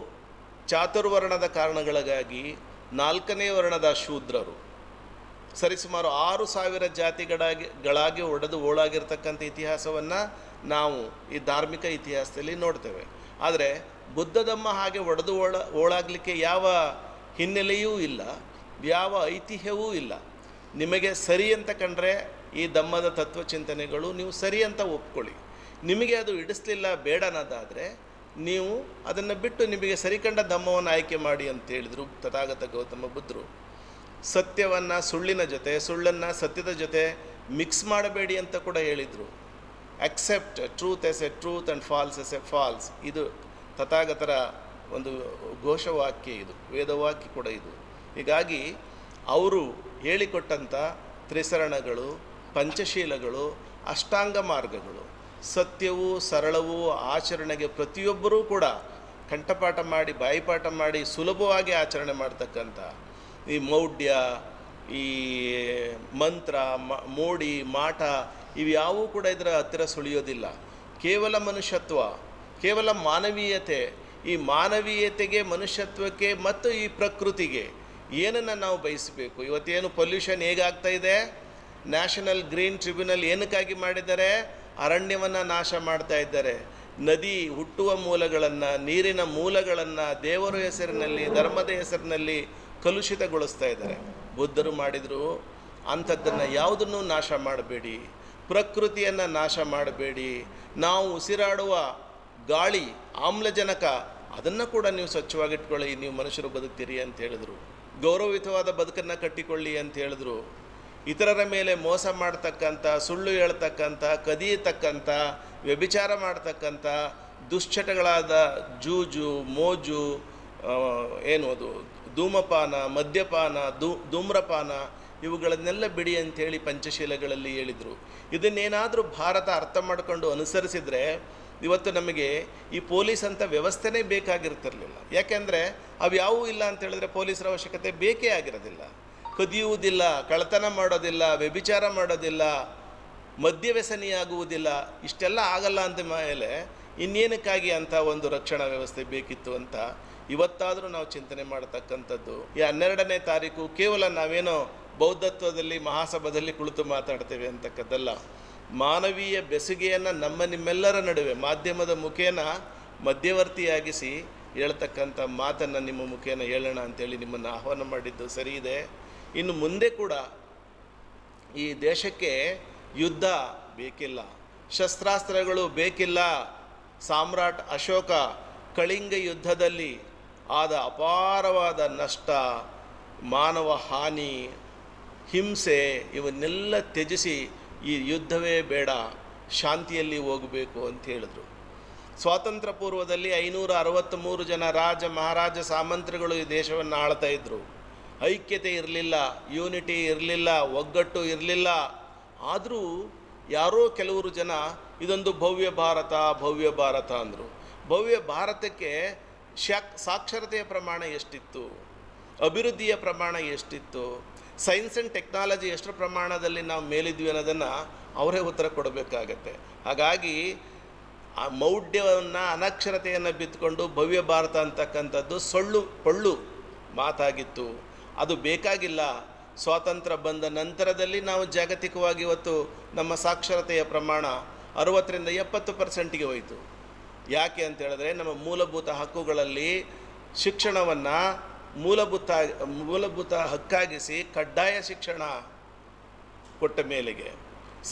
ಚಾತುರ್ವರ್ಣದ ಕಾರಣಗಳಿಗಾಗಿ 4ನೇ ವರ್ಣದ ಶೂದ್ರರು ಸರಿಸುಮಾರು 6000 ಜಾತಿಗಳಾಗಿ ಒಡೆದು ಓಳಾಗಿರ್ತಕ್ಕಂಥ ಇತಿಹಾಸವನ್ನು ನಾವು ಈ ಧಾರ್ಮಿಕ ಇತಿಹಾಸದಲ್ಲಿ ನೋಡ್ತೇವೆ. ಆದರೆ ಬುದ್ಧ ಧಮ್ಮ ಹಾಗೆ ಒಡೆದು ಓಳಾಗಲಿಕ್ಕೆ ಯಾವ ಹಿನ್ನೆಲೆಯೂ ಇಲ್ಲ, ಯಾವ ಐತಿಹ್ಯವೂ ಇಲ್ಲ. ನಿಮಗೆ ಸರಿ ಅಂತ ಕಂಡ್ರೆ ಈ ಧಮ್ಮದ ತತ್ವಚಿಂತನೆಗಳು ನೀವು ಸರಿ ಅಂತ ಒಪ್ಕೊಳ್ಳಿ. ನಿಮಗೆ ಅದು ಇಡಿಸ್ಲಿಲ್ಲ, ಬೇಡ ಅನ್ನೋದಾದರೆ ನೀವು ಅದನ್ನು ಬಿಟ್ಟು ನಿಮಗೆ ಸರಿ ಕಂಡ ಧಮ್ಮವನ್ನು ಆಯ್ಕೆ ಮಾಡಿ ಅಂತ ಹೇಳಿದರು ತಥಾಗತ ಗೌತಮ ಬುದ್ಧರು. ಸತ್ಯವನ್ನು ಸುಳ್ಳಿನ ಜೊತೆ, ಸುಳ್ಳನ್ನು ಸತ್ಯದ ಜೊತೆ ಮಿಕ್ಸ್ ಮಾಡಬೇಡಿ ಅಂತ ಕೂಡ ಹೇಳಿದರು. Accept truth as a truth and false as a false, ಇದು ತಥಾಗತರ ಒಂದು ಘೋಷವಾಕ್ಯ, ಇದು ವೇದವಾಕ್ಯ ಕೂಡ ಇದು. ಹೀಗಾಗಿ ಅವರು ಹೇಳಿಕೊಟ್ಟಂಥ ತ್ರಿಸರಣಗಳು, ಪಂಚಶೀಲಗಳು, ಅಷ್ಟಾಂಗ ಮಾರ್ಗಗಳು, ಸತ್ಯವೂ ಸರಳವೂ ಆಚರಣೆಗೆ ಪ್ರತಿಯೊಬ್ಬರೂ ಕೂಡ ಕಂಠಪಾಠ ಮಾಡಿ, ಬಾಯಿಪಾಠ ಮಾಡಿ ಸುಲಭವಾಗಿ ಆಚರಣೆ ಮಾಡ್ತಕ್ಕಂಥ ಈ ಮೌಢ್ಯ, ಈ ಮಂತ್ರ, ಮೋಡಿ, ಮಾಟ ಇವ್ಯಾವೂ ಕೂಡ ಇದರ ಹತ್ತಿರ ಸುಳಿಯೋದಿಲ್ಲ. ಕೇವಲ ಮನುಷ್ಯತ್ವ, ಕೇವಲ ಮಾನವೀಯತೆ. ಈ ಮಾನವೀಯತೆಗೆ, ಮನುಷ್ಯತ್ವಕ್ಕೆ ಮತ್ತು ಈ ಪ್ರಕೃತಿಗೆ ಏನನ್ನು ನಾವು ಬಯಸಬೇಕು? ಇವತ್ತೇನು ಪೊಲ್ಯೂಷನ್ ಹೇಗಾಗ್ತಾ ಇದೆ? ನ್ಯಾಷನಲ್ ಗ್ರೀನ್ ಟ್ರಿಬ್ಯುನಲ್ ಏನಕ್ಕಾಗಿ ಮಾಡಿದ್ದಾರೆ? ಅರಣ್ಯವನ್ನು ನಾಶ ಮಾಡ್ತಾ ಇದ್ದಾರೆ. ನದಿ ಹುಟ್ಟುವ ಮೂಲಗಳನ್ನು, ನೀರಿನ ಮೂಲಗಳನ್ನು ದೇವರ ಹೆಸರಿನಲ್ಲಿ, ಧರ್ಮದ ಹೆಸರಿನಲ್ಲಿ ಕಲುಷಿತಗೊಳಿಸ್ತಾ ಇದ್ದಾರೆ. ಬುದ್ಧರು ಮಾಡಿದರು, ಅಂಥದ್ದನ್ನು ಯಾವುದನ್ನು ನಾಶ ಮಾಡಬೇಡಿ, ಪ್ರಕೃತಿಯನ್ನು ನಾಶ ಮಾಡಬೇಡಿ, ನಾವು ಉಸಿರಾಡುವ ಗಾಳಿ, ಆಮ್ಲಜನಕ ಅದನ್ನು ಕೂಡ ನೀವು ಸ್ವಚ್ಛವಾಗಿಟ್ಕೊಳ್ಳಿ, ನೀವು ಮನುಷ್ಯರು ಬದುಕ್ತೀರಿ ಅಂತ ಹೇಳಿದ್ರು. ಗೌರವಯುತವಾದ ಬದುಕನ್ನು ಕಟ್ಟಿಕೊಳ್ಳಿ ಅಂತ ಹೇಳಿದ್ರು. ಇತರರ ಮೇಲೆ ಮೋಸ ಮಾಡ್ತಕ್ಕಂಥ, ಸುಳ್ಳು ಹೇಳ್ತಕ್ಕಂಥ, ಕದಿಯತಕ್ಕಂಥ, ವ್ಯಭಿಚಾರ ಮಾಡ್ತಕ್ಕಂಥ ದುಶ್ಚಟಗಳಾದ ಜೂಜು, ಮೋಜು, ಏನು ಅದು ಧೂಮಪಾನ, ಮದ್ಯಪಾನ, ಧೂಮ್ರಪಾನ ಇವುಗಳನ್ನೆಲ್ಲ ಬಿಡಿ ಅಂಥೇಳಿ ಪಂಚಶೀಲಗಳಲ್ಲಿ ಹೇಳಿದರು. ಇದನ್ನೇನಾದರೂ ಭಾರತ ಅರ್ಥ ಮಾಡಿಕೊಂಡು ಅನುಸರಿಸಿದರೆ ಇವತ್ತು ನಮಗೆ ಈ ಪೊಲೀಸ್ ಅಂತ ವ್ಯವಸ್ಥೆನೇ ಬೇಕಾಗಿರ್ತಿರ್ಲಿಲ್ಲ. ಯಾಕೆಂದರೆ ಅವು ಯಾವುವೂ ಇಲ್ಲ ಅಂತ ಹೇಳಿದ್ರೆ ಪೊಲೀಸರ ಅವಶ್ಯಕತೆ ಬೇಕೇ ಆಗಿರೋದಿಲ್ಲ. ಕದಿಯುವುದಿಲ್ಲ, ಕಳ್ಳತನ ಮಾಡೋದಿಲ್ಲ, ವ್ಯಭಿಚಾರ ಮಾಡೋದಿಲ್ಲ, ಮದ್ಯವ್ಯಸನಿಯಾಗುವುದಿಲ್ಲ, ಇಷ್ಟೆಲ್ಲ ಆಗಲ್ಲ ಅಂದ ಮೇಲೆ ಇನ್ನೇನಕ್ಕಾಗಿ ಅಂಥ ಒಂದು ರಕ್ಷಣಾ ವ್ಯವಸ್ಥೆ ಬೇಕಿತ್ತು ಅಂತ ಇವತ್ತಾದರೂ ನಾವು ಚಿಂತನೆ ಮಾಡತಕ್ಕಂಥದ್ದು. ಈ 12ನೇ ತಾರೀಕು ಕೇವಲ ನಾವೇನೋ ಬೌದ್ಧತ್ವದಲ್ಲಿ ಮಹಾಸಭಾದಲ್ಲಿ ಕುಳಿತು ಮಾತಾಡ್ತೇವೆ ಅಂತಕ್ಕದ್ದಲ್ಲ. ಮಾನವೀಯ ಬೆಸುಗೆಯನ್ನು ನಿಮ್ಮೆಲ್ಲರ ನಡುವೆ ಮಾಧ್ಯಮದ ಮುಖೇನ ಮಧ್ಯವರ್ತಿಯಾಗಿಸಿ ಹೇಳ್ತಕ್ಕಂಥ ಮಾತನ್ನು ನಿಮ್ಮ ಮುಖೇನ ಹೇಳೋಣ ಅಂತೇಳಿ ನಿಮ್ಮನ್ನು ಆಹ್ವಾನ ಮಾಡಿದ್ದು ಸರಿ ಇದೆ. ಇನ್ನು ಮುಂದೆ ಕೂಡ ಈ ದೇಶಕ್ಕೆ ಯುದ್ಧ ಬೇಕಿಲ್ಲ, ಶಸ್ತ್ರಾಸ್ತ್ರಗಳು ಬೇಕಿಲ್ಲ. ಸಾಮ್ರಾಟ್ ಅಶೋಕ ಕಳಿಂಗ ಯುದ್ಧದಲ್ಲಿ ಆದ ಅಪಾರವಾದ ನಷ್ಟ, ಮಾನವ ಹಾನಿ, ಹಿಂಸೆ ಇವನ್ನೆಲ್ಲ ತ್ಯಜಿಸಿ ಈ ಯುದ್ಧವೇ ಬೇಡ, ಶಾಂತಿಯಲ್ಲಿ ಹೋಗಬೇಕು ಅಂತ ಹೇಳಿದ್ರು. ಸ್ವಾತಂತ್ರ್ಯ ಪೂರ್ವದಲ್ಲಿ 563 ಜನ ರಾಜ ಮಹಾರಾಜ ಸಾಮಂತರುಗಳು ಈ ದೇಶವನ್ನು ಆಳ್ತಾ ಇದ್ದರು. ಐಕ್ಯತೆ ಇರಲಿಲ್ಲ, ಯೂನಿಟಿ ಇರಲಿಲ್ಲ, ಒಗ್ಗಟ್ಟು ಇರಲಿಲ್ಲ. ಆದರೂ ಯಾರೋ ಕೆಲವರು ಜನ ಇದೊಂದು ಭವ್ಯ ಭಾರತ ಅಂದರು. ಭವ್ಯ ಭಾರತಕ್ಕೆ ಸಾಕ್ಷರತೆಯ ಪ್ರಮಾಣ ಎಷ್ಟಿತ್ತು, ಅಭಿವೃದ್ಧಿಯ ಪ್ರಮಾಣ ಎಷ್ಟಿತ್ತು, ಸೈನ್ಸ್ ಆ್ಯಂಡ್ ಟೆಕ್ನಾಲಜಿ ಎಷ್ಟರ ಪ್ರಮಾಣದಲ್ಲಿ ನಾವು ಮೇಲಿದ್ವಿ ಅನ್ನೋದನ್ನು ಅವರೇ ಉತ್ತರ ಕೊಡಬೇಕಾಗತ್ತೆ. ಹಾಗಾಗಿ ಆ ಮೌಢ್ಯವನ್ನು, ಅನಕ್ಷರತೆಯನ್ನು ಬಿತ್ತುಕೊಂಡು ಭವ್ಯ ಭಾರತ ಅಂತಕ್ಕಂಥದ್ದು ಪೊಳ್ಳು ಮಾತಾಗಿತ್ತು. ಅದು ಬೇಕಾಗಿಲ್ಲ. ಸ್ವಾತಂತ್ರ್ಯ ಬಂದ ನಂತರದಲ್ಲಿ ನಾವು ಜಾಗತಿಕವಾಗಿ ಇವತ್ತು ನಮ್ಮ ಸಾಕ್ಷರತೆಯ ಪ್ರಮಾಣ 60ರಿಂದ 70%ಗೆ ಹೋಯಿತು. ಯಾಕೆ ಅಂತ ಹೇಳಿದ್ರೆ ನಮ್ಮ ಮೂಲಭೂತ ಹಕ್ಕುಗಳಲ್ಲಿ ಶಿಕ್ಷಣವನ್ನು ಮೂಲಭೂತ ಹಕ್ಕಾಗಿಸಿ ಕಡ್ಡಾಯ ಶಿಕ್ಷಣ ಕೊಟ್ಟ ಮೇಲೆಗೆ,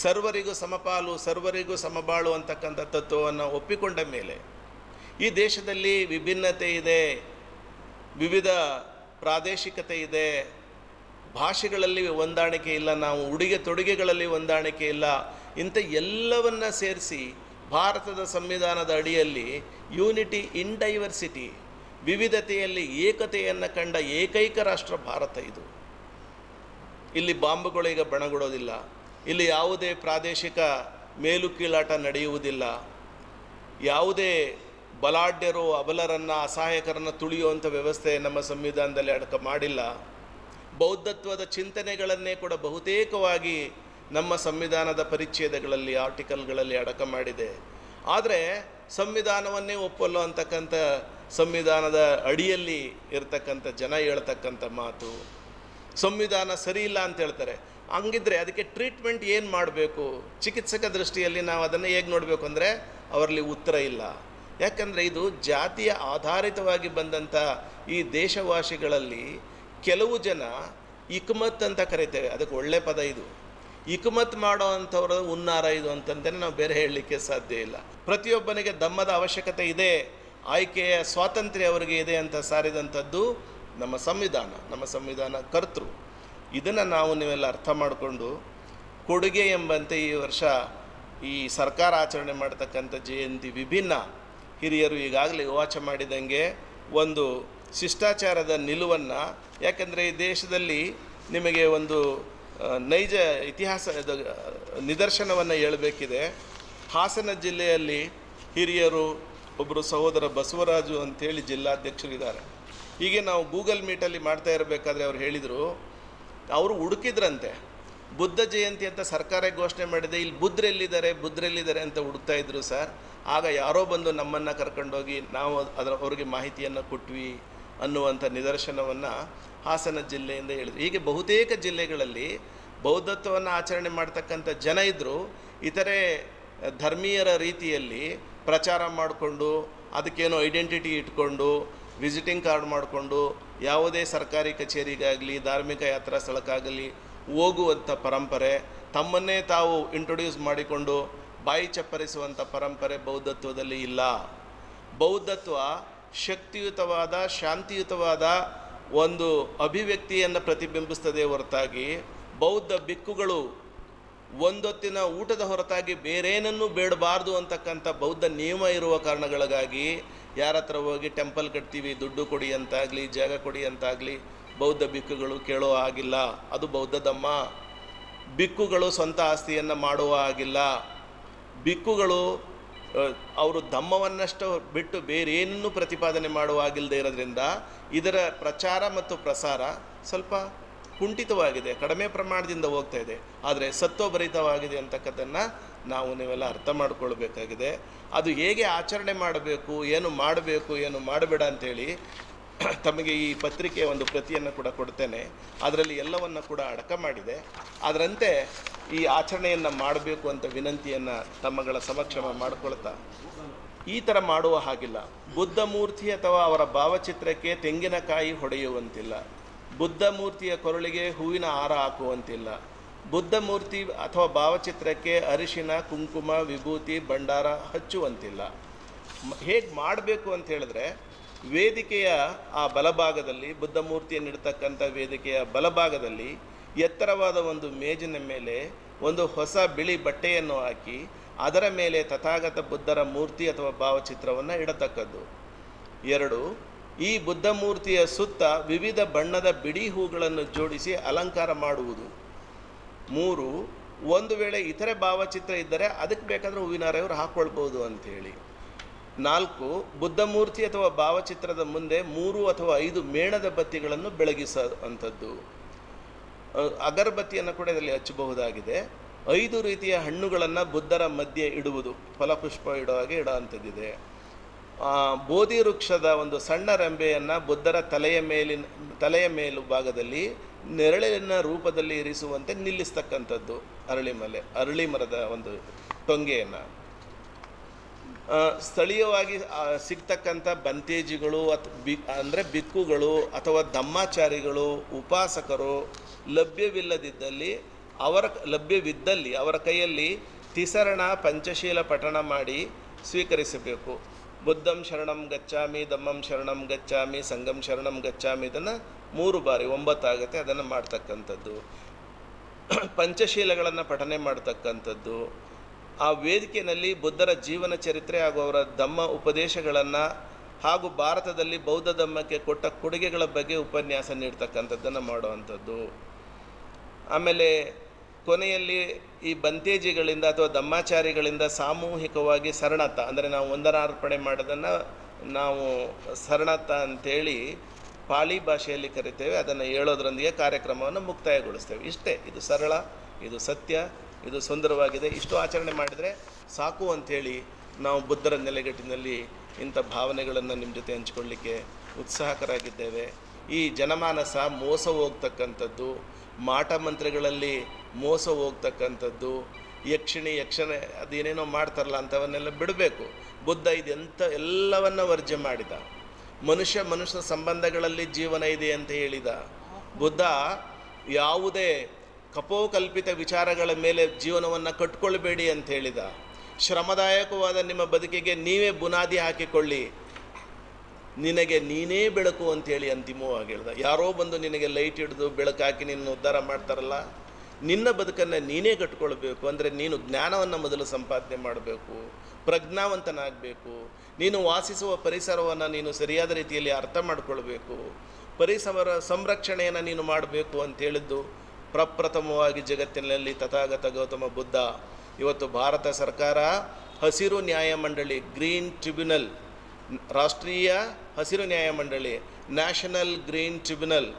ಸರ್ವರಿಗೂ ಸಮಪಾಲು, ಸರ್ವರಿಗೂ ಸಮಬಾಳು ಅಂತಕ್ಕಂಥ ತತ್ವವನ್ನು ಒಪ್ಪಿಕೊಂಡ ಮೇಲೆ ಈ ದೇಶದಲ್ಲಿ ವಿಭಿನ್ನತೆ ಇದೆ, ವಿವಿಧ ಪ್ರಾದೇಶಿಕತೆ ಇದೆ, ಭಾಷೆಗಳಲ್ಲಿ ಹೊಂದಾಣಿಕೆ ಇಲ್ಲ, ನಾವು ಉಡುಗೆ ತೊಡುಗೆಗಳಲ್ಲಿ ಹೊಂದಾಣಿಕೆ ಇಲ್ಲ, ಇಂಥ ಎಲ್ಲವನ್ನ ಸೇರಿಸಿ ಭಾರತದ ಸಂವಿಧಾನದ ಅಡಿಯಲ್ಲಿ ಯೂನಿಟಿ ಇನ್ ಡೈವರ್ಸಿಟಿ, ವಿವಿಧತೆಯಲ್ಲಿ ಏಕತೆಯನ್ನು ಕಂಡ ಏಕೈಕ ರಾಷ್ಟ್ರ ಭಾರತ ಇದು. ಇಲ್ಲಿ ಬಾಂಬುಗಳು ಈಗ ಬಣಗುಡೋದಿಲ್ಲ, ಇಲ್ಲಿ ಯಾವುದೇ ಪ್ರಾದೇಶಿಕ ಮೇಲು ಕೀಳಾಟ ನಡೆಯುವುದಿಲ್ಲ, ಯಾವುದೇ ಬಲಾಢ್ಯರು ಅಬಲರನ್ನು ಅಸಹಾಯಕರನ್ನು ತುಳಿಯುವಂಥ ವ್ಯವಸ್ಥೆ ನಮ್ಮ ಸಂವಿಧಾನದಲ್ಲಿ ಅಡಕ ಮಾಡಿಲ್ಲ. ಬೌದ್ಧತ್ವದ ಚಿಂತನೆಗಳನ್ನೇ ಕೂಡ ಬಹುತೇಕವಾಗಿ ನಮ್ಮ ಸಂವಿಧಾನದ ಪರಿಚ್ಛೇದಗಳಲ್ಲಿ, ಆರ್ಟಿಕಲ್ಗಳಲ್ಲಿ ಅಡಕ ಮಾಡಿದೆ. ಆದರೆ ಸಂವಿಧಾನವನ್ನೇ ಒಪ್ಪಲ್ಲ ಅಂತಕ್ಕಂಥ ಸಂವಿಧಾನದ ಅಡಿಯಲ್ಲಿ ಇರತಕ್ಕಂಥ ಜನ ಹೇಳ್ತಕ್ಕಂಥ ಮಾತು, ಸಂವಿಧಾನ ಸರಿ ಇಲ್ಲ ಅಂತ ಹೇಳ್ತಾರೆ. ಹಂಗಿದ್ರೆ ಅದಕ್ಕೆ ಟ್ರೀಟ್ಮೆಂಟ್ ಏನು ಮಾಡಬೇಕು, ಚಿಕಿತ್ಸಕ ದೃಷ್ಟಿಯಲ್ಲಿ ನಾವು ಅದನ್ನು ಹೇಗೆ ನೋಡಬೇಕು ಅಂದರೆ ಅವರಲ್ಲಿ ಉತ್ತರ ಇಲ್ಲ. ಯಾಕಂದರೆ ಇದು ಜಾತಿಯ ಆಧಾರಿತವಾಗಿ ಬಂದಂಥ ಈ ದೇಶವಾಸಿಗಳಲ್ಲಿ ಕೆಲವು ಜನ ಇಕ್ಮತ್ ಅಂತ ಕರಿತೇವೆ, ಅದಕ್ಕೆ ಒಳ್ಳೆ ಪದ ಇದು. ಇಕ್ಮತ್ ಮಾಡೋ ಅಂಥವ್ರ ಹುನ್ನಾರ ಇದು ಅಂತಂದರೆ ನಾವು ಬೇರೆ ಹೇಳಲಿಕ್ಕೆ ಸಾಧ್ಯ ಇಲ್ಲ. ಪ್ರತಿಯೊಬ್ಬನಿಗೆ ಧಮ್ಮದ ಅವಶ್ಯಕತೆ ಇದೆ, ಆಯ್ಕೆಯ ಸ್ವಾತಂತ್ರ್ಯ ಅವರಿಗೆ ಇದೆ ಅಂತ ಸಾರಿದಂಥದ್ದು ನಮ್ಮ ಸಂವಿಧಾನ ಕರ್ತೃ. ಇದನ್ನು ನೀವೆಲ್ಲ ಅರ್ಥ ಮಾಡಿಕೊಂಡು ಕೊಡುಗೆ ಎಂಬಂತೆ ಈ ವರ್ಷ ಈ ಸರ್ಕಾರ ಆಚರಣೆ ಮಾಡ್ತಕ್ಕಂಥ ಜಯಂತಿ ವಿಭಿನ್ನ ಹಿರಿಯರು ಈಗಾಗಲೇ ವಾಚ ಮಾಡಿದಂಗೆ ಒಂದು ಶಿಷ್ಟಾಚಾರದ ನಿಲುವನ್ನು, ಯಾಕಂದರೆ ಈ ದೇಶದಲ್ಲಿ ನಿಮಗೆ ಒಂದು ನೈಜ ಇತಿಹಾಸದ ನಿದರ್ಶನವನ್ನು ಹೇಳಬೇಕಿದೆ. ಹಾಸನ ಜಿಲ್ಲೆಯಲ್ಲಿ ಹಿರಿಯರು ಒಬ್ಬರು ಸಹೋದರ ಬಸವರಾಜು ಅಂಥೇಳಿ ಜಿಲ್ಲಾಧ್ಯಕ್ಷರಿದ್ದಾರೆ. ಹೀಗೆ ನಾವು ಗೂಗಲ್ ಮೀಟಲ್ಲಿ ಮಾಡ್ತಾ ಇರಬೇಕಾದ್ರೆ ಅವ್ರು ಹೇಳಿದರು, ಅವರು ಹುಡುಕಿದ್ರಂತೆ ಬುದ್ಧ ಜಯಂತಿ ಅಂತ ಸರ್ಕಾರ ಘೋಷಣೆ ಮಾಡಿದೆ, ಇಲ್ಲಿ ಬುದ್ಧರೆಲ್ಲಿದ್ದಾರೆ ಅಂತ ಹುಡುಕ್ತಾ ಇದ್ರು ಸರ್. ಆಗ ಯಾರೋ ಬಂದು ನಮ್ಮನ್ನು ಕರ್ಕೊಂಡೋಗಿ ನಾವು ಅವ್ರಿಗೆ ಮಾಹಿತಿಯನ್ನು ಕೊಟ್ವಿ ಅನ್ನುವಂಥ ನಿದರ್ಶನವನ್ನು ಹಾಸನ ಜಿಲ್ಲೆಯಿಂದ ಹೇಳಿದ್ರು. ಹೀಗೆ ಬಹುತೇಕ ಜಿಲ್ಲೆಗಳಲ್ಲಿ ಬೌದ್ಧತ್ವವನ್ನು ಆಚರಣೆ ಮಾಡ್ತಕ್ಕಂಥ ಜನ ಇದ್ದರು, ಇತರೆ ಧರ್ಮೀಯರ ರೀತಿಯಲ್ಲಿ ಪ್ರಚಾರ ಮಾಡಿಕೊಂಡು ಅದಕ್ಕೇನೋ ಐಡೆಂಟಿಟಿ ಇಟ್ಕೊಂಡು ವಿಸಿಟಿಂಗ್ ಕಾರ್ಡ್ ಮಾಡಿಕೊಂಡು ಯಾವುದೇ ಸರ್ಕಾರಿ ಕಚೇರಿಗಾಗಲಿ ಧಾರ್ಮಿಕ ಯಾತ್ರಾ ಸ್ಥಳಕ್ಕಾಗಲಿ ಹೋಗುವಂಥ ಪರಂಪರೆ, ತಮ್ಮನ್ನೇ ತಾವು ಇಂಟ್ರೊಡ್ಯೂಸ್ ಮಾಡಿಕೊಂಡು ಬಾಯಿ ಚಪ್ಪರಿಸುವಂಥ ಪರಂಪರೆ ಬೌದ್ಧತ್ವದಲ್ಲಿ ಇಲ್ಲ. ಬೌದ್ಧತ್ವ ಶಕ್ತಿಯುತವಾದ ಶಾಂತಿಯುತವಾದ ಒಂದು ಅಭಿವ್ಯಕ್ತಿಯನ್ನು ಪ್ರತಿಬಿಂಬಿಸ್ತದೆ ಹೊರತಾಗಿ ಬೌದ್ಧ ಬಿಕ್ಕುಗಳು ಒಂದೊತ್ತಿನ ಊಟದ ಹೊರತಾಗಿ ಬೇರೇನನ್ನೂ ಬೇಡಬಾರ್ದು ಅಂತಕ್ಕಂಥ ಬೌದ್ಧ ನಿಯಮ ಇರುವ ಕಾರಣಗಳಿಗಾಗಿ ಯಾರ ಹತ್ರ ಹೋಗಿ ಟೆಂಪಲ್ ಕಟ್ತೀವಿ ದುಡ್ಡು ಕೊಡಿ ಅಂತಾಗಲಿ ಜಾಗ ಕೊಡಿ ಅಂತಾಗಲಿ ಬೌದ್ಧ ಬಿಕ್ಕುಗಳು ಕೇಳೋ ಆಗಿಲ್ಲ. ಅದು ಬೌದ್ಧ ಧಮ್ಮ. ಬಿಕ್ಕುಗಳು ಸ್ವಂತ ಆಸ್ತಿಯನ್ನು ಮಾಡುವ ಆಗಿಲ್ಲ. ಬಿಕ್ಕುಗಳು ಅವರು ಧಮ್ಮವನ್ನಷ್ಟು ಬಿಟ್ಟು ಬೇರೇನನ್ನೂ ಪ್ರತಿಪಾದನೆ ಮಾಡುವ ಆಗಿಲ್ಲದೆ ಇರೋದ್ರಿಂದ ಇದರ ಪ್ರಚಾರ ಮತ್ತು ಪ್ರಸಾರ ಸ್ವಲ್ಪ ಕುಂಠಿತವಾಗಿದೆ, ಕಡಿಮೆ ಪ್ರಮಾಣದಿಂದ ಹೋಗ್ತಾ ಇದೆ. ಆದರೆ ಸತ್ವಭರಿತವಾಗಿದೆ ಅಂತಕ್ಕಂಥದ್ದನ್ನು ನಾವು ನೀವೆಲ್ಲ ಅರ್ಥ ಮಾಡಿಕೊಳ್ಬೇಕಾಗಿದೆ. ಅದು ಹೇಗೆ ಆಚರಣೆ ಮಾಡಬೇಕು, ಏನು ಮಾಡಬೇಕು, ಏನು ಮಾಡಬೇಡ ಅಂಥೇಳಿ ತಮಗೆ ಈ ಪತ್ರಿಕೆಯ ಒಂದು ಪ್ರತಿಯನ್ನು ಕೂಡ ಕೊಡ್ತೇನೆ. ಅದರಲ್ಲಿ ಎಲ್ಲವನ್ನು ಕೂಡ ಅಡಕ ಮಾಡಿದೆ. ಅದರಂತೆ ಈ ಆಚರಣೆಯನ್ನು ಮಾಡಬೇಕು ಅಂತ ವಿನಂತಿಯನ್ನು ತಮ್ಮಗಳ ಸಮಕ್ಷಮ ಮಾಡಿಕೊಳ್ತಾ, ಈ ಥರ ಮಾಡುವ ಹಾಗಿಲ್ಲ. ಬುದ್ಧ ಮೂರ್ತಿ ಅಥವಾ ಅವರ ಭಾವಚಿತ್ರಕ್ಕೆ ತೆಂಗಿನಕಾಯಿ ಹೊಡೆಯುವಂತಿಲ್ಲ. ಬುದ್ಧ ಮೂರ್ತಿಯ ಕೊರಳಿಗೆ ಹೂವಿನ ಹಾರ ಹಾಕುವಂತಿಲ್ಲ. ಬುದ್ಧ ಮೂರ್ತಿ ಅಥವಾ ಭಾವಚಿತ್ರಕ್ಕೆ ಅರಿಶಿನ, ಕುಂಕುಮ, ವಿಭೂತಿ, ಭಂಡಾರ ಹಚ್ಚುವಂತಿಲ್ಲ. ಹೇಗೆ ಮಾಡಬೇಕು ಅಂತ ಹೇಳಿದ್ರೆ, ವೇದಿಕೆಯ ಆ ಬಲಭಾಗದಲ್ಲಿ, ಬುದ್ಧ ಮೂರ್ತಿಯನ್ನಿಡ್ತಕ್ಕಂಥ ವೇದಿಕೆಯ ಬಲಭಾಗದಲ್ಲಿ ಎತ್ತರವಾದ ಒಂದು ಮೇಜಿನ ಮೇಲೆ ಒಂದು ಹೊಸ ಬಿಳಿ ಬಟ್ಟೆಯನ್ನು ಹಾಕಿ ಅದರ ಮೇಲೆ ತಥಾಗತ ಬುದ್ಧರ ಮೂರ್ತಿ ಅಥವಾ ಭಾವಚಿತ್ರವನ್ನು ಇಡತಕ್ಕದ್ದು. 2, ಈ ಬುದ್ಧ ಮೂರ್ತಿಯ ಸುತ್ತ ವಿವಿಧ ಬಣ್ಣದ ಬಿಡಿ ಹೂಗಳನ್ನು ಜೋಡಿಸಿ ಅಲಂಕಾರ ಮಾಡುವುದು. 3, ಒಂದು ವೇಳೆ ಇತರೆ ಭಾವಚಿತ್ರ ಇದ್ದರೆ ಅದಕ್ಕೆ ಬೇಕಾದರೆ ಹೂವಿನ ಹಾರವರು ಹಾಕ್ಕೊಳ್ಬೋದು ಅಂಥೇಳಿ. 4, ಬುದ್ಧ ಮೂರ್ತಿ ಅಥವಾ ಭಾವಚಿತ್ರದ ಮುಂದೆ 3 ಅಥವಾ 5 ಮೇಣದ ಬತ್ತಿಗಳನ್ನು ಬೆಳಗಿಸುವಂಥದ್ದು. ಅಗರಬತ್ತಿಯನ್ನು ಕೂಡ ಇದರಲ್ಲಿ ಹಚ್ಚಬಹುದಾಗಿದೆ. 5 ರೀತಿಯ ಹಣ್ಣುಗಳನ್ನು ಬುದ್ಧರ ಮಧ್ಯೆ ಇಡುವುದು, ಫಲಪುಷ್ಪ ಇಡೋ ಹಾಗೆ ಇಡೋವಂಥದ್ದಿದೆ. ಬೋಧಿ ವೃಕ್ಷದ ಒಂದು ಸಣ್ಣ ರೆಂಬೆಯನ್ನು ಬುದ್ಧರ ತಲೆಯ ಮೇಲು ಭಾಗದಲ್ಲಿ ನೆರಳಿನ ರೂಪದಲ್ಲಿ ಇರಿಸುವಂತೆ ನಿಲ್ಲಿಸ್ತಕ್ಕಂಥದ್ದು. ಅರಳಿ ಮರದ ಒಂದು ಟೊಂಗೆಯನ್ನು ಸ್ಥಳೀಯವಾಗಿ ಸಿಗ್ತಕ್ಕಂಥ ಬಂತೇಜಿಗಳು ಅಂದರೆ ಬಿಕ್ಕುಗಳು ಅಥವಾ ಧಮ್ಮಾಚಾರಿಗಳು, ಉಪಾಸಕರು ಲಭ್ಯವಿದ್ದಲ್ಲಿ ಅವರ ಕೈಯಲ್ಲಿ ತಿಸರಣ ಪಂಚಶೀಲ ಪಠಣ ಮಾಡಿ ಸ್ವೀಕರಿಸಬೇಕು. ಬುದ್ಧಂ ಶರಣಂ ಗಚ್ಚಾಮಿ, ಧಮ್ಮಂ ಶರಣಂ ಗಚ್ಚಾಮಿ, ಸಂಘಂ ಶರಣಂ ಗಚ್ಚಾಮಿ, ಇದನ್ನು 3 ಬಾರಿ 9 ಆಗುತ್ತೆ, ಅದನ್ನು ಮಾಡ್ತಕ್ಕಂಥದ್ದು. ಪಂಚಶೀಲಗಳನ್ನು ಪಠನೆ ಮಾಡ್ತಕ್ಕಂಥದ್ದು. ಆ ವೇದಿಕೆಯಲ್ಲಿ ಬುದ್ಧರ ಜೀವನ ಚರಿತ್ರೆ ಹಾಗೂ ಅವರ ಧಮ್ಮ ಉಪದೇಶಗಳನ್ನು ಹಾಗೂ ಭಾರತದಲ್ಲಿ ಬೌದ್ಧ ಧಮ್ಮಕ್ಕೆ ಕೊಟ್ಟ ಕೊಡುಗೆಗಳ ಬಗ್ಗೆ ಉಪನ್ಯಾಸ ನೀಡ್ತಕ್ಕಂಥದ್ದನ್ನು ಮಾಡುವಂಥದ್ದು. ಆಮೇಲೆ ಕೊನೆಯಲ್ಲಿ ಈ ಬಂತೇಜಿಗಳಿಂದ ಅಥವಾ ಧಮ್ಮಾಚಾರಿಗಳಿಂದ ಸಾಮೂಹಿಕವಾಗಿ ಶರಣತ, ಅಂದರೆ ನಾವು ವಂದನಾರ್ಪಣೆ ಮಾಡೋದನ್ನು ನಾವು ಶರಣತ ಅಂಥೇಳಿ ಪಾಳಿ ಭಾಷೆಯಲ್ಲಿ ಕರಿತೇವೆ. ಅದನ್ನು ಹೇಳೋದ್ರೊಂದಿಗೆ ಕಾರ್ಯಕ್ರಮವನ್ನು ಮುಕ್ತಾಯಗೊಳಿಸ್ತೇವೆ. ಇಷ್ಟೇ. ಇದು ಸರಳ, ಇದು ಸತ್ಯ, ಇದು ಸುಂದರವಾಗಿದೆ. ಇಷ್ಟು ಆಚರಣೆ ಮಾಡಿದರೆ ಸಾಕು ಅಂಥೇಳಿ ನಾವು ಬುದ್ಧರ ನೆಲೆಗಟ್ಟಿನಲ್ಲಿ ಇಂಥ ಭಾವನೆಗಳನ್ನು ನಿಮ್ಮ ಜೊತೆ ಹಂಚಿಕೊಳ್ಳಿಕ್ಕೆ ಉತ್ಸಾಹಕರಾಗಿದ್ದೇವೆ. ಈ ಜನಮಾನಸ ಮೋಸ ಹೋಗ್ತಕ್ಕಂಥದ್ದು, ಮಾಟ ಮಂತ್ರಗಳಲ್ಲಿ ಮೋಸ ಹೋಗ್ತಕ್ಕಂಥದ್ದು, ಯಕ್ಷಣೆ ಅದೇನೇನೋ ಮಾಡ್ತಾರಲ್ಲ ಅಂಥವನ್ನೆಲ್ಲ ಬಿಡಬೇಕು. ಬುದ್ಧ ಎಲ್ಲವನ್ನು ವರ್ಜ್ಯ ಮಾಡಿದ. ಮನುಷ್ಯ ಸಂಬಂಧಗಳಲ್ಲಿ ಜೀವನ ಇದೆ ಅಂತ ಹೇಳಿದ. ಬುದ್ಧ ಯಾವುದೇ ಕಪೋಕಲ್ಪಿತ ವಿಚಾರಗಳ ಮೇಲೆ ಜೀವನವನ್ನು ಕಟ್ಕೊಳ್ಬೇಡಿ ಅಂತ ಹೇಳಿದ. ಶ್ರಮದಾಯಕವಾದ ನಿಮ್ಮ ಬದುಕಿಗೆ ನೀವೇ ಬುನಾದಿ ಹಾಕಿಕೊಳ್ಳಿ, ನಿನಗೆ ನೀನೇ ಬೆಳಕು ಅಂತೇಳಿ ಅಂತಿಮವಾಗಿ ಹೇಳ್ದ. ಯಾರೋ ಬಂದು ನಿನಗೆ ಲೈಟ್ ಹಿಡಿದು ಬೆಳಕಾಕಿ ನಿನ್ನ ಉದ್ಧಾರ ಮಾಡ್ತಾರಲ್ಲ, ನಿನ್ನ ಬದುಕನ್ನು ನೀನೇ ಕಟ್ಕೊಳ್ಬೇಕು. ಅಂದರೆ ನೀನು ಜ್ಞಾನವನ್ನು ಮೊದಲು ಸಂಪಾದನೆ ಮಾಡಬೇಕು, ಪ್ರಜ್ಞಾವಂತನಾಗಬೇಕು. ನೀನು ವಾಸಿಸುವ ಪರಿಸರವನ್ನು ನೀನು ಸರಿಯಾದ ರೀತಿಯಲ್ಲಿ ಅರ್ಥ ಮಾಡಿಕೊಳ್ಬೇಕು, ಪರಿಸರ ಸಂರಕ್ಷಣೆಯನ್ನು ನೀನು ಮಾಡಬೇಕು ಅಂತೇಳಿದ್ದು ಪ್ರಪ್ರಥಮವಾಗಿ ಜಗತ್ತಿನಲ್ಲಿ ತಥಾಗತ ಗೌತಮ ಬುದ್ಧ. ಇವತ್ತು ಭಾರತ ಸರ್ಕಾರ ಹಸಿರು ನ್ಯಾಯಮಂಡಳಿ, ಗ್ರೀನ್ ಟ್ರಿಬ್ಯುನಲ್, ರಾಷ್ಟ್ರೀಯ ಹಸಿರು ನ್ಯಾಯಮಂಡಳಿ, ನ್ಯಾಷನಲ್ ಗ್ರೀನ್ ಟ್ರಿಬ್ಯುನಲ್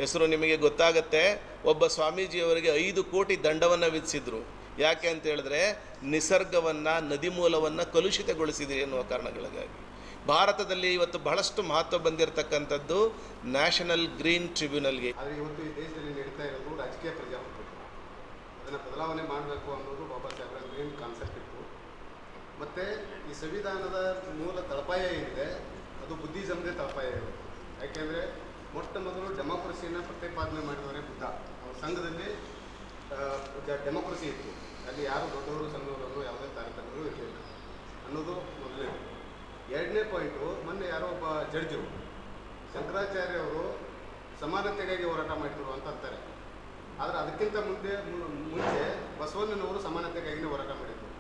ಹೆಸರು ನಿಮಗೆ ಗೊತ್ತಾಗತ್ತೆ. ಒಬ್ಬ ಸ್ವಾಮೀಜಿಯವರಿಗೆ 5 ಕೋಟಿ ದಂಡವನ್ನು ವಿಧಿಸಿದರು. ಯಾಕೆ ಅಂತ ಹೇಳಿದ್ರೆ ನಿಸರ್ಗವನ್ನು, ನದಿ ಮೂಲವನ್ನು ಕಲುಷಿತಗೊಳಿಸಿದೆ ಎನ್ನುವ ಕಾರಣಗಳಿಗಾಗಿ. ಭಾರತದಲ್ಲಿ ಇವತ್ತು ಬಹಳಷ್ಟು ಮಹತ್ವ ಬಂದಿರತಕ್ಕಂಥದ್ದು ನ್ಯಾಷನಲ್ ಗ್ರೀನ್ ಟ್ರಿಬ್ಯುನಲ್ಗೆ. ಆದರೆ ಇವತ್ತು ಈ ದೇಶದಲ್ಲಿ ನಡೀತಾ ಇರೋದು ರಾಜಕೀಯ ಪ್ರಜಾಪ್ರಭುತ್ವ. ಅದನ್ನು ಬದಲಾವಣೆ ಮಾಡಬೇಕು ಅನ್ನೋದು ಬಾಬಾ ಸಾಹೇಬ್ರ ಗ್ರೀನ್ ಕಾನ್ಸೆಪ್ಟ್ ಇತ್ತು. ಮತ್ತು ಈ ಸಂವಿಧಾನದ ಮೂಲ ತಳಪಾಯ ಏನಿದೆ ಅದು ಬುದ್ಧಿಸಮ್ದೇ ತಳಪಾಯ ಇದೆ. ಯಾಕೆಂದರೆ ಮೊಟ್ಟ ಮೊದಲು ಡೆಮೋಕ್ರಸಿನ ಪ್ರತಿಪಾದನೆ ಮಾಡಿದವರೇ ಬುದ್ಧ. ಅವ್ರ ಸಂಘದಲ್ಲಿ ಡೆಮೋಕ್ರಸಿ ಇತ್ತು. ಅಲ್ಲಿ ಯಾರು ದೊಡ್ಡವರು ಸಣ್ಣವರು ಯಾವುದೇ ತಾರತಮ್ಯಗಳು ಇರಲಿಲ್ಲ ಅನ್ನೋದು ಮೊದಲನೇದು. ಎರಡನೇ ಪಾಯಿಂಟು, ಮೊನ್ನೆ ಯಾರೋ ಒಬ್ಬ ಜಡ್ಜು ಶಂಕರಾಚಾರ್ಯ ಅವರು ಸಮಾನತೆಗಾಗಿ ಹೋರಾಟ ಮಾಡಿದರು ಅಂತ ಅಂತಾರೆ. ಆದರೆ ಅದಕ್ಕಿಂತ ಮುಂಚೆ ಬಸವಣ್ಣನವರು ಸಮಾನತೆಗಾಗಿಯೇ ಹೋರಾಟ ಮಾಡಿದರು.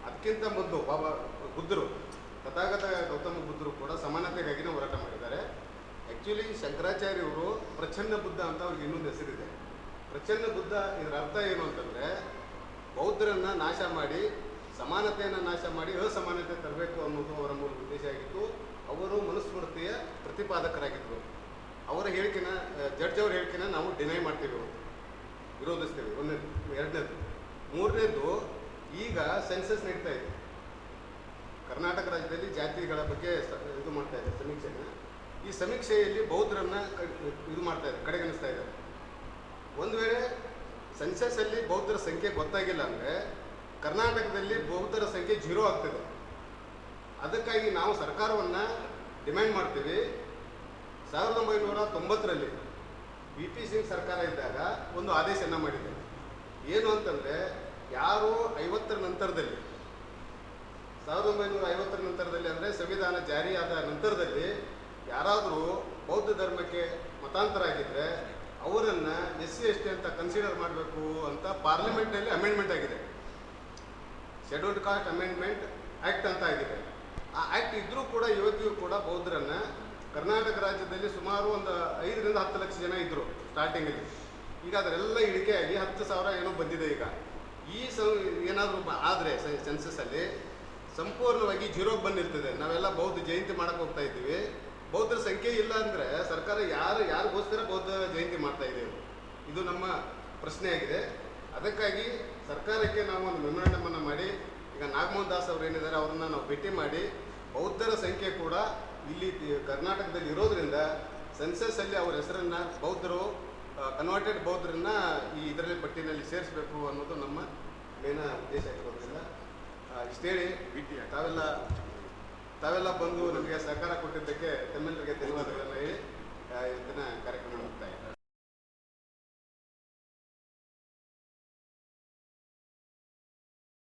ಅದಕ್ಕಿಂತ ಮೊದಲು ಬಾಬಾ ಬುದ್ಧರು, ತಥಾಗತ ಗೌತಮ ಬುದ್ಧರು ಕೂಡ ಸಮಾನತೆಗಾಗಿಯೇ ಹೋರಾಟ ಮಾಡಿದ್ದಾರೆ. ಆ್ಯಕ್ಚುಲಿ ಶಂಕರಾಚಾರ್ಯವರು ಪ್ರಚ್ಛನ್ನ ಬುದ್ಧ ಅಂತ ಅವ್ರಿಗೆ ಇನ್ನೊಂದು ಹೆಸರಿದೆ. ಪ್ರಚ್ಛನ್ನ ಬುದ್ಧ ಇದರ ಅರ್ಥ ಏನು ಅಂತಂದರೆ, ಬೌದ್ಧರನ್ನು ನಾಶ ಮಾಡಿ ಸಮಾನತೆಯನ್ನು ನಾಶ ಮಾಡಿ ಅಸಮಾನತೆ ತರಬೇಕು ಅನ್ನೋದು ಅವರ ಮೂಲ ಉದ್ದೇಶ ಆಗಿತ್ತು. ಅವರು ಮನುಸ್ಮೃತಿಯ ಪ್ರತಿಪಾದಕರಾಗಿದ್ದರು. ಅವರ ಹೇಳಿಕೆನ, ಜಡ್ಜ್ ಅವರ ಹೇಳಿಕೆನ ನಾವು ಡಿನೈ ಮಾಡ್ತೀವಿ, ವಿರೋಧಿಸ್ತೀವಿ. ಒಂದನೇದು. ಎರಡನೇದು. ಮೂರನೇದು, ಈಗ ಸೆನ್ಸಸ್ ನಡೀತಾ ಇದೆ. ಕರ್ನಾಟಕ ರಾಜ್ಯದಲ್ಲಿ ಜಾತಿಗಳ ಬಗ್ಗೆ ಇದು ಮಾಡ್ತಾ ಇದೆ ಸಮೀಕ್ಷೆನ. ಈ ಸಮೀಕ್ಷೆಯಲ್ಲಿ ಬೌದ್ಧರನ್ನು ಇದು ಮಾಡ್ತಾ ಇದೆ, ಕಡೆಗಣಿಸ್ತಾ ಇದ್ದಾರೆ. ಒಂದು ವೇಳೆ ಸೆನ್ಸಸ್ಸಲ್ಲಿ ಬೌದ್ಧರ ಸಂಖ್ಯೆ ಗೊತ್ತಾಗಿಲ್ಲ ಅಂದರೆ ಕರ್ನಾಟಕದಲ್ಲಿ ಬೌದ್ಧರ ಸಂಖ್ಯೆ 0 ಆಗ್ತದೆ. ಅದಕ್ಕಾಗಿ ನಾವು ಸರ್ಕಾರವನ್ನು ಡಿಮ್ಯಾಂಡ್ ಮಾಡ್ತೀವಿ. 1990ರಲ್ಲಿ BP ಸಿಂಗ್ ಸರ್ಕಾರ ಇದ್ದಾಗ ಒಂದು ಆದೇಶನ ಮಾಡಿದೆ. ಏನು ಅಂತಂದರೆ, ಯಾರು 50ರ ನಂತರದಲ್ಲಿ, 1950ರ ನಂತರದಲ್ಲಿ ಅಂದರೆ ಸಂವಿಧಾನ ಜಾರಿಯಾದ ನಂತರದಲ್ಲಿ ಯಾರಾದರೂ ಬೌದ್ಧ ಧರ್ಮಕ್ಕೆ ಮತಾಂತರ ಆಗಿದ್ದರೆ ಅವರನ್ನು SC/ST ಅಂತ ಕನ್ಸಿಡರ್ ಮಾಡಬೇಕು ಅಂತ ಪಾರ್ಲಿಮೆಂಟ್ನಲ್ಲಿ ಅಮೆಂಡ್ಮೆಂಟ್ ಆಗಿದೆ. ಶೆಡ್ಯೂಲ್ಡ್ ಕಾಸ್ಟ್ ಅಮೆಂಡ್ಮೆಂಟ್ ಆ್ಯಕ್ಟ್ ಅಂತ ಆಗಿದೆ. ಆ ಆ್ಯಕ್ಟ್ ಇದ್ದರೂ ಕೂಡ ಇವತ್ತಿಗೂ ಕೂಡ ಬೌದ್ಧರನ್ನು ಕರ್ನಾಟಕ ರಾಜ್ಯದಲ್ಲಿ ಸುಮಾರು ಒಂದು 5 ರಿಂದ 10 ಲಕ್ಷ ಜನ ಇದ್ದರು ಸ್ಟಾರ್ಟಿಂಗಲ್ಲಿ. ಈಗ ಅದರೆಲ್ಲ ಇಳಿಕೆಯಾಗಿ 10,000 ಏನೋ ಬಂದಿದೆ. ಈಗ ಈ ಏನಾದರೂ ಆದರೆ ಸೆನ್ಸಸ್ಸಲ್ಲಿ ಸಂಪೂರ್ಣವಾಗಿ 0 ಬಂದಿರ್ತದೆ. ನಾವೆಲ್ಲ ಬೌದ್ಧ ಜಯಂತಿ ಮಾಡೋಕ್ಕೆ ಹೋಗ್ತಾ ಇದ್ದೀವಿ. ಬೌದ್ಧರ ಸಂಖ್ಯೆ ಇಲ್ಲ ಅಂದರೆ ಸರ್ಕಾರ ಯಾರಿಗೋಸ್ಕರ ಬೌದ್ಧ ಜಯಂತಿ ಮಾಡ್ತಾ ಇದ್ದೇವೆ? ಇದು ನಮ್ಮ ಪ್ರಶ್ನೆ ಆಗಿದೆ. ಅದಕ್ಕಾಗಿ ಸರ್ಕಾರಕ್ಕೆ ನಾವು ಒಂದು ಮೆಮೊರಾಂಡಮನ್ನು ಮಾಡಿ, ಈಗ ನಾಗಮೋಹನ್ ದಾಸ್ ಅವರು ಏನಿದ್ದಾರೆ ಅವರನ್ನು ನಾವು ಭೇಟಿ ಮಾಡಿ, ಬೌದ್ಧರ ಸಂಖ್ಯೆ ಕೂಡ ಇಲ್ಲಿ ಕರ್ನಾಟಕದಲ್ಲಿ ಇರೋದ್ರಿಂದ ಸೆನ್ಸಸ್ಸಲ್ಲಿ ಅವರ ಹೆಸರನ್ನು ಬೌದ್ಧರು, ಕನ್ವರ್ಟೆಡ್ ಬೌದ್ಧರನ್ನು ಈ ಇದರಲ್ಲಿ ಪಟ್ಟಿನಲ್ಲಿ ಸೇರಿಸಬೇಕು ಅನ್ನೋದು ನಮ್ಮ ಮೇನ ಉದ್ದೇಶ ಆಗಿರೋದ್ರಿಂದ ಇಷ್ಟೇಳಿ ತಾವೆಲ್ಲ ಬಂದು ನಮಗೆ ಸಹಕಾರ ಕೊಟ್ಟಿದ್ದಕ್ಕೆ ತಮ್ಮೆಲ್ಲರಿಗೆ ಧನ್ಯವಾದಗಳನ್ನು ಹೇಳಿ ಇವತ್ತಿನ